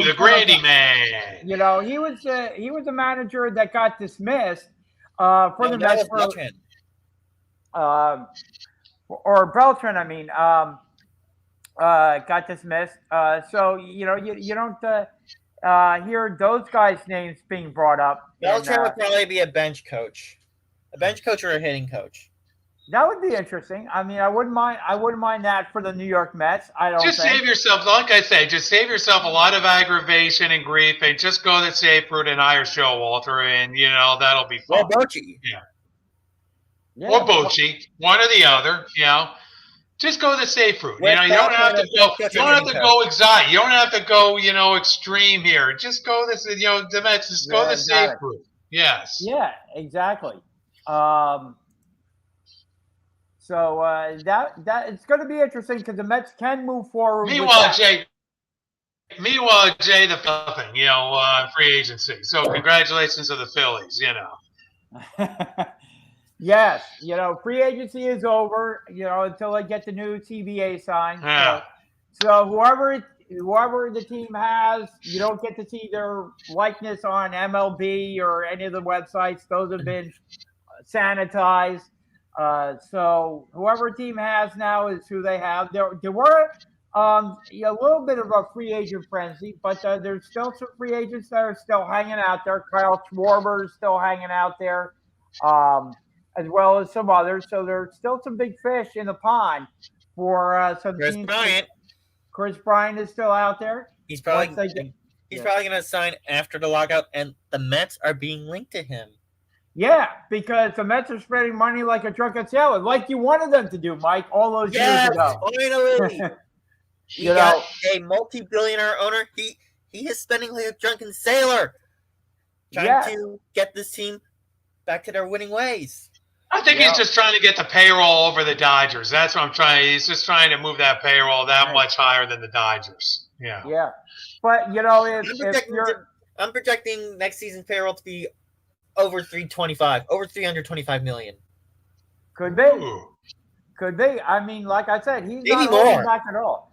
the Grandy man. He was a manager that got dismissed for the Mets for. Or Beltran, I mean, got dismissed. So you don't hear those guys' names being brought up. Beltran would probably be a bench coach, or a hitting coach. That would be interesting. I mean, I wouldn't mind that for the New York Mets. Save yourself, like I say, just save yourself a lot of aggravation and grief, and just go to safe route and hire Showalter, and that'll be fun. Or Bochy. Yeah, or Bochy, one or the other. Just go the safe route. You don't have to go. You don't have to go exotic. You don't have to go. Extreme here. Just go this. The Mets. Just go the safe route. Yes. Yeah, exactly. So that it's going to be interesting because the Mets can move forward. Meanwhile, Jay, the nothing. Free agency. So congratulations to the Phillies. Yes, free agency is over. Until they get the new TBA signed. Yeah. So whoever the team has, you don't get to see their likeness on MLB or any of the websites. Those have been sanitized. So whoever team has now is who they have. There were a little bit of a free agent frenzy, but there's still some free agents that are still hanging out there. Kyle Schwarber is still hanging out there, as well as some others. So there's still some big fish in the pond for some Chris teams. Bryant. Chris Bryant is still out there. He's probably going to sign after the lockout, and the Mets are being linked to him. Yeah, because the Mets are spreading money like a drunken sailor, like you wanted them to do, Mike, all those years ago. Finally. You got a multi-billionaire owner. He is spending like a drunken sailor, trying to get this team back to their winning ways. I think he's just trying to get the payroll over the Dodgers. That's what I'm trying. He's just trying to move that payroll that much higher than the Dodgers. Yeah. Yeah, but if you're, I'm projecting next season's payroll to be over 325 million. Could be. I mean, like I said, he's maybe not holding back at all.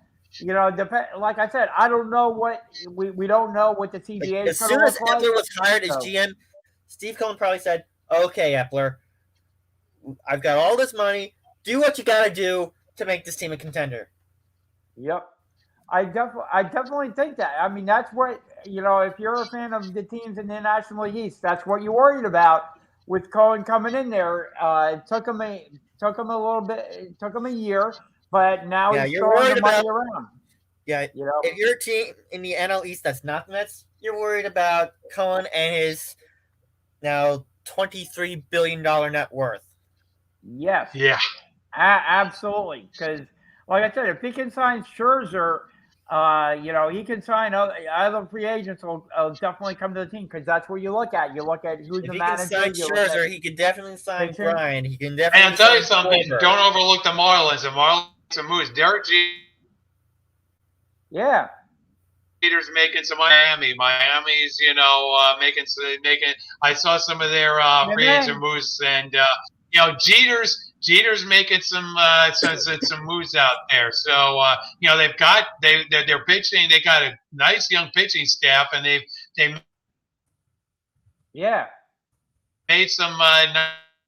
Like I said, I don't know what we don't know what the TBA is. As soon as Epler was hired as GM, Steve Cohen probably said, "Okay, Epler, I've got all this money. Do what you got to do to make this team a contender." Yep. I definitely think that. I mean, that's what, if you're a fan of the teams in the National League East, that's what you're worried about with Cohen coming in there. It took him a little bit. It took him a year, but now he's throwing the money around. Yeah, if you're a team in the NL East that's not the Mets, you're worried about Cohen and his now $23 billion net worth. Yes. Yeah. Absolutely. Because, like I said, if he can sign Scherzer, he can sign other free agents will definitely come to the team because that's what you look at. You look at who's the manager. If he can sign Scherzer, he can definitely sign Brian. He can definitely. And I'll tell you something. Don't overlook the Marlins. The Marlins are moves. Derek Jeter. Yeah. Jeter's making some Miami. Miami's making. I saw some of their free agent moves, and Jeter's making some moves out there. So they're pitching. They got a nice young pitching staff, and they made some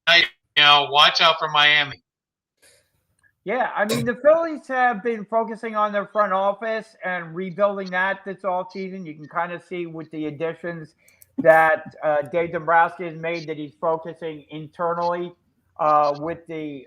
nice. Watch out for Miami. Yeah, I mean the Phillies have been focusing on their front office and rebuilding that this all season. You can kind of see with the additions that Dave Dombrowski has made that he's focusing internally. With the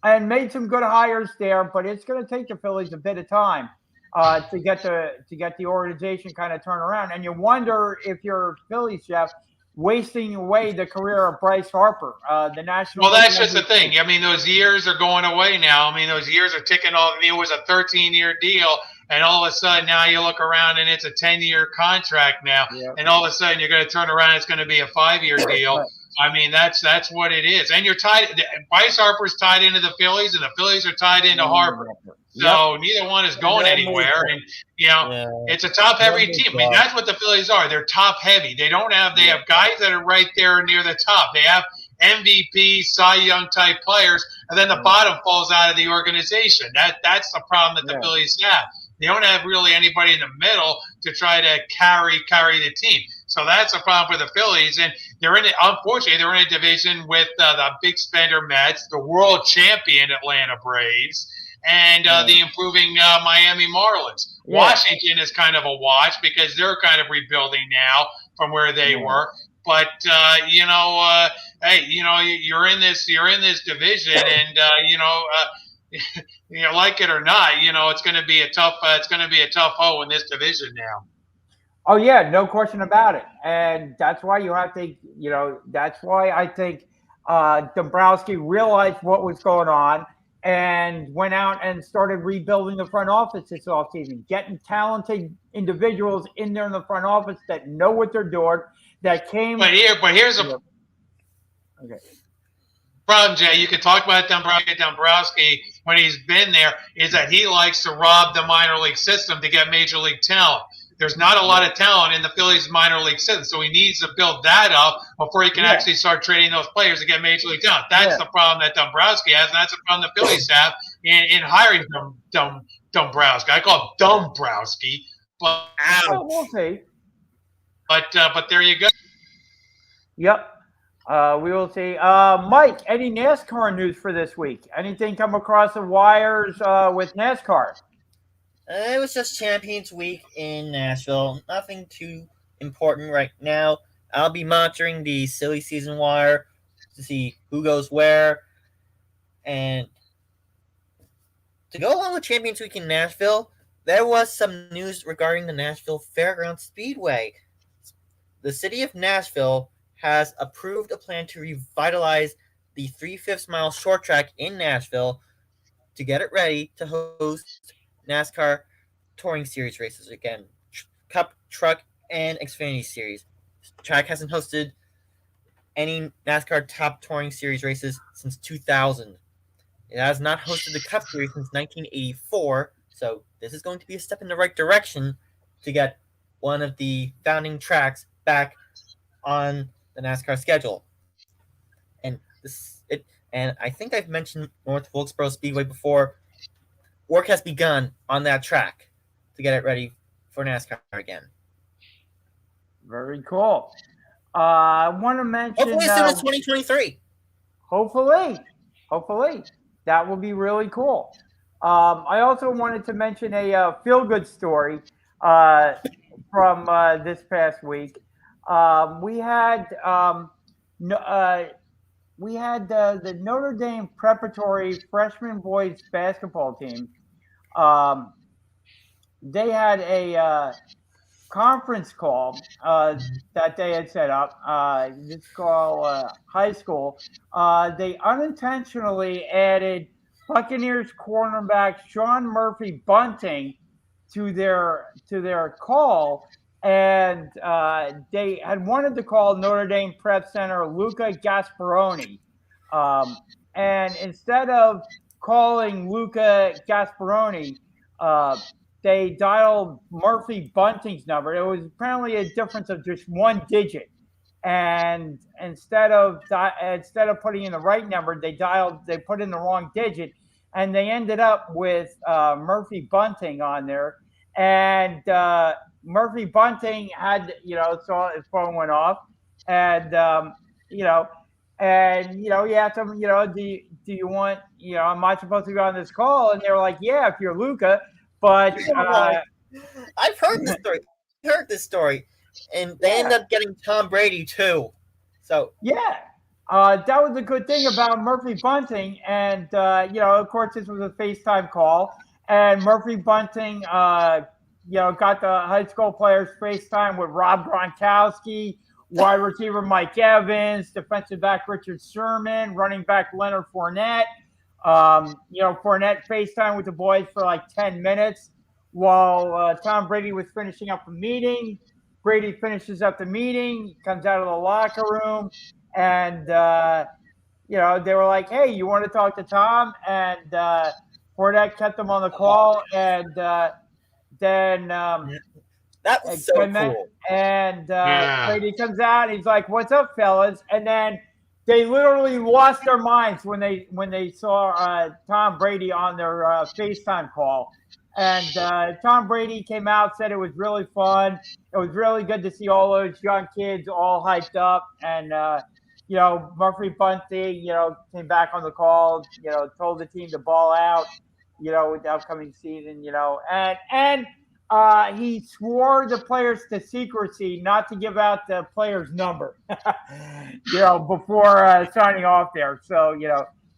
and made some good hires there, but it's going to take the Phillies a bit of time to get the organization kind of turned around. And you wonder if you're Phillies, Jeff, wasting away the career of Bryce Harper, the National. Well, that's just the thing. I mean, those years are going away now. I mean, those years are ticking off. I mean, it was a 13-year deal, and all of a sudden now you look around and it's a 10-year contract now, and all of a sudden you're going to turn around and it's going to be a 5-year deal. Right. I mean, that's what it is. And you're tied. Bryce Harper's tied into the Phillies, and the Phillies are tied into Harper. So neither one is going anywhere. And it's a top-heavy team. I mean, that's what the Phillies are. They're top-heavy. They have guys that are right there near the top. They have MVP, Cy Young type players, and then the bottom falls out of the organization. That's the problem that the Phillies have. They don't have really anybody in the middle to try to carry the team. So that's a problem for the Phillies, and unfortunately they're in a division with the big spender Mets, the world champion Atlanta Braves, and the improving Miami Marlins. Washington is kind of a wash because they're kind of rebuilding now from where they were. But hey, you're in this division, and like it or not, it's going to be a tough O in this division now. Oh yeah, no question about it, and that's why you have to, that's why I think Dombrowski realized what was going on and went out and started rebuilding the front office this offseason, getting talented individuals in there in the front office that know what they're doing. That came. But here's a problem, Jay. You can talk about Dombrowski when he's been there. Is that he likes to rob the minor league system to get major league talent. There's not a lot of talent in the Phillies minor league system, so he needs to build that up before he can actually start trading those players to get major league talent. That's the problem that Dombrowski has, and that's the problem the Phillies have in hiring Dombrowski. I call him Dombrowski, but we'll see. But there you go. Yep. We will see. Mike, any NASCAR news for this week? Anything come across the wires with NASCAR? It was just Champions Week in Nashville. Nothing too important right now. I'll be monitoring the silly season wire to see who goes where. And to go along with Champions Week in Nashville, there was some news regarding the Nashville Fairgrounds Speedway. The city of Nashville has approved a plan to revitalize the 3/5 mile short track in Nashville to get it ready to host NASCAR Touring Series races again. Cup, Truck, and Xfinity Series. The track hasn't hosted any NASCAR Top Touring Series races since 2000. It has not hosted the Cup Series since 1984, so this is going to be a step in the right direction to get one of the founding tracks back on the NASCAR schedule. And I think I've mentioned North Wilkesboro Speedway before. Work has begun on that track to get it ready for NASCAR again. Very cool. I want to mention hopefully as soon as 2023. Hopefully. That will be really cool. I also wanted to mention a feel-good story from this past week. We had the Notre Dame preparatory freshman boys basketball team. They had a conference call that they had set up. This call high school. They unintentionally added Buccaneers cornerback Sean Murphy Bunting to their call, and they had wanted to call Notre Dame Prep Center Luca Gasparoni, and instead of calling Luca Gasparoni, they dialed Murphy Bunting's number. It was apparently a difference of just one digit, and instead of putting in the right number, they put in the wrong digit, and they ended up with Murphy Bunting on there. And Murphy Bunting had, saw his phone went off, and he asked him, do you want, am I supposed to go on this call? And they were like, yeah, if you're Luca. But I've heard this story, and they ended up getting Tom Brady too. So yeah, that was a good thing about Murphy Bunting, and of course this was a FaceTime call, and Murphy Bunting, got the high school players FaceTime with Rob Gronkowski, wide receiver Mike Evans, defensive back Richard Sherman, running back Leonard Fournette. Fournette FaceTime with the boys for like 10 minutes while Tom Brady was finishing up a meeting. Brady finishes up the meeting, comes out of the locker room, and they were like, "Hey, you want to talk to Tom?" And Fournette kept them on the call, and then that was so cool. And Brady comes out, and he's like, "What's up, fellas?" And then they literally lost their minds when they saw Tom Brady on their FaceTime call. And Tom Brady came out, said it was really fun. It was really good to see all those young kids all hyped up. And Murphy Bunting, came back on the call, told the team to ball out, with the upcoming season, and he swore the players to secrecy, not to give out the player's number, before signing off there. So,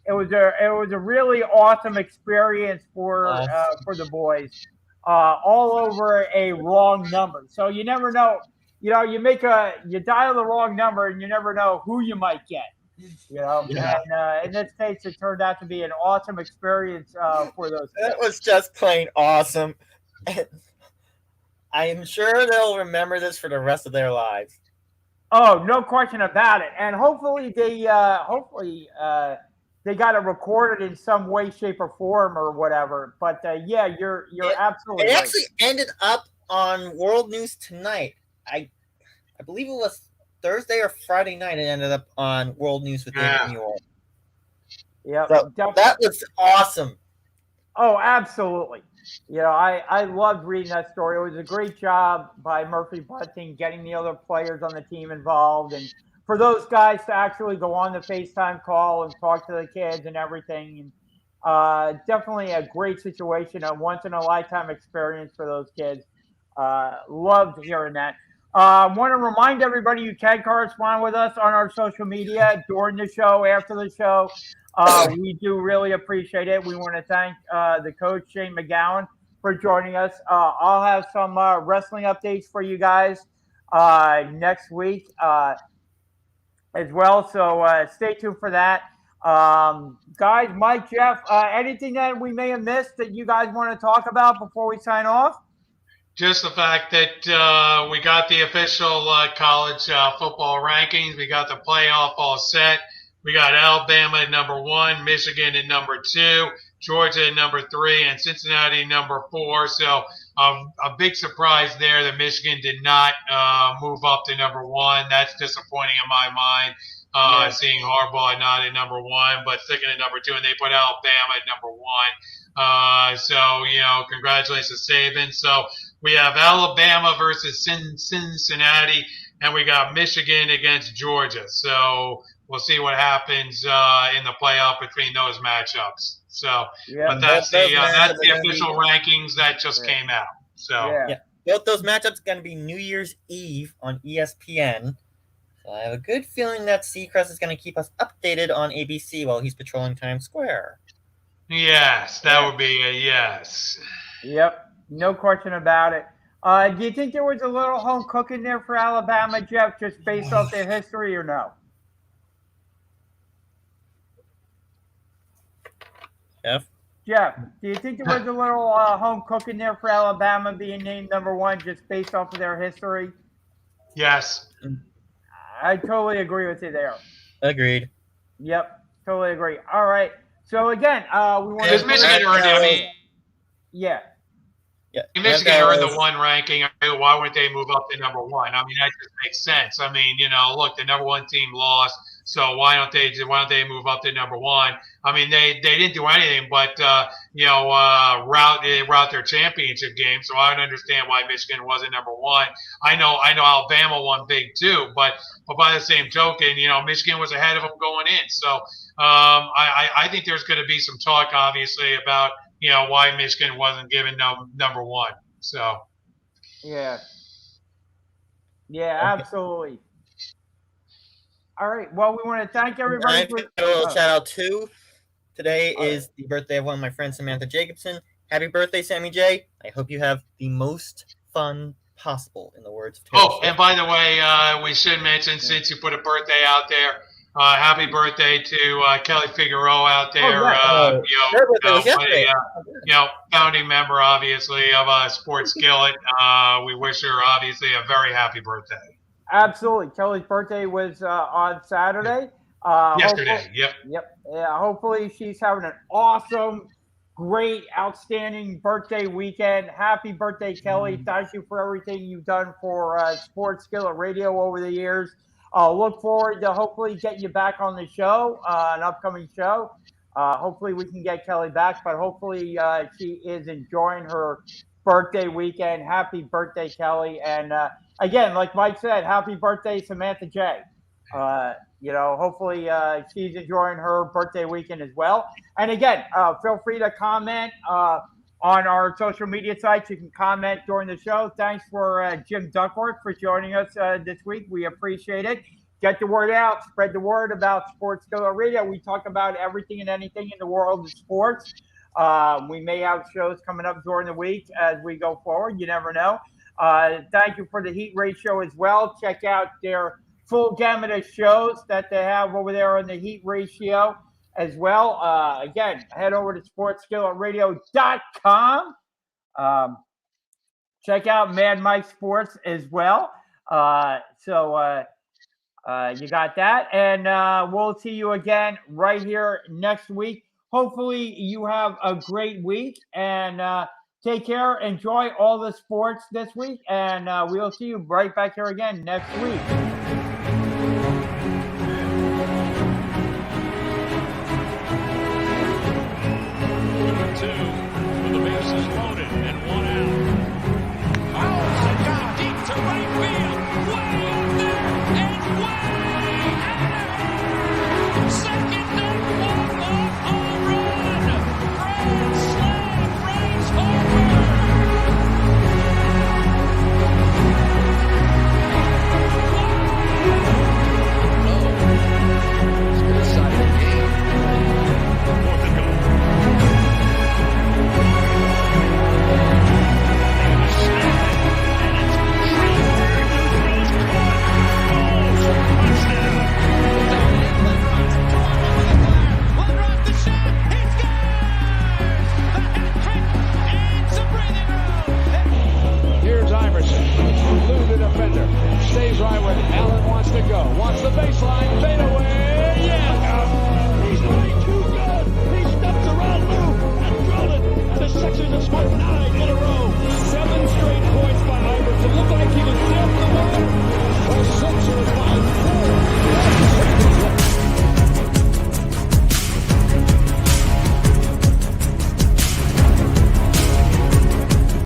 it was a really awesome experience for the boys, all over a wrong number. So you never know, you dial the wrong number and you never know who you might get. And in this case, it turned out to be an awesome experience for those kids. It was just plain awesome. I am sure they'll remember this for the rest of their lives. Oh, no question about it. And hopefully they got it recorded in some way, shape, or form or whatever. But you're absolutely right. It right. actually ended up on World News Tonight. I believe it was Thursday or Friday night. It ended up on World News within New York. Yeah, so that was awesome. Oh, absolutely. I loved reading that story. It was a great job by Murphy Bunting getting the other players on the team involved, and for those guys to actually go on the FaceTime call and talk to the kids and everything. And definitely a great situation, a once-in-a-lifetime experience for those kids. Loved hearing that. Want to remind everybody you can correspond with us on our social media during the show, after the show. We do really appreciate it. We want to thank the coach, Shane McGowan, for joining us. I'll have some wrestling updates for you guys next week as well. So stay tuned for that. Guys, Mike, Jeff, anything that we may have missed that you guys want to talk about before we sign off? Just the fact that we got the official college football rankings. We got the playoff all set. We got Alabama at number 1, Michigan at number 2, Georgia at number 3, and Cincinnati number 4. So a big surprise there that Michigan did not move up to number 1. That's disappointing in my mind, seeing Harbaugh not at number 1, but sticking at number 2, and they put Alabama at number 1. So, congratulations to Saban. So we have Alabama versus Cincinnati, and we got Michigan against Georgia. So we'll see what happens in the playoff between those matchups. So, but that's the official rankings that just came out. So, both those matchups are going to be New Year's Eve on ESPN. So I have a good feeling that Seacrest is going to keep us updated on ABC while he's patrolling Times Square. Yes, that would be a yes. Yep, no question about it. Do you think there was a little home cooking there for Alabama, Jeff, just based off their history, or no? Jeff, do you think there was a little home cooking there for Alabama being named number 1 just based off of their history? Yes. I totally agree with you there. Agreed. Yep, totally agree. All right. So, again, we want to... Michigan earned Yeah. Michigan earned the 1 ranking. Why wouldn't they move up to number 1? I mean, that just makes sense. I mean, look, the number 1 team lost, so why don't they move up to number 1? I mean, they didn't do anything but route their championship game. So I don't understand why Michigan wasn't number 1. I know Alabama won big too, but by the same token, Michigan was ahead of them going in. So I think there's going to be some talk, obviously, about why Michigan wasn't given number 1. So. Yeah, absolutely. All right. Well, we want to thank everybody. A little shout out too. Today is the birthday of one of my friends, Samantha Jacobson. Happy birthday, Sammy J. I hope you have the most fun possible, in the words of Taylor Swift. And by the way, we should mention, since you put a birthday out there, happy birthday to Kelly Figueroa out there. Her birthday was yesterday. Founding member, obviously, of Sports Skillet. We wish her, obviously, a very happy birthday. Absolutely. Kelly's birthday was on Saturday. Yesterday, yep. Yeah, hopefully she's having an awesome, great, outstanding birthday weekend. Happy birthday, Kelly. Thank you for everything you've done for Sports Skillet Radio over the years. Look forward to hopefully getting you back on the show, an upcoming show. Hopefully we can get Kelly back, but hopefully she is enjoying her birthday weekend. Happy birthday, Kelly. And again, like Mike said, happy birthday, Samantha J. Hopefully she's enjoying her birthday weekend as well. And again, feel free to comment on our social media sites. You can comment during the show. Thanks for Jim Duckworth for joining us this week. We appreciate it. Get the word out. Spread the word about Sports Skillet Radio. We talk about everything and anything in the world of sports. We may have shows coming up during the week as we go forward. You never know. Thank you for the Heat Ratio as well. Check out their full gamut of shows that they have over there on the Heat Ratio as well. Again, head over to sportsskilletradio.com. Check out Mad Mike Sports as well. You got that. And we'll see you again right here next week. Hopefully you have a great week and take care. Enjoy all the sports this week. And we'll see you right back here again next week. The bases loaded and one out. Fouls it down deep to right field. Way up there and way out. Second deck walk-off home run. Grand slam Braves homer. It's been a decided game. Fourth and goal. Stays right where Allen wants to go. Wants the baseline. Fade away. Yeah. He's way too good. He steps around, move, and drilled it. And the Sixers are smoking out.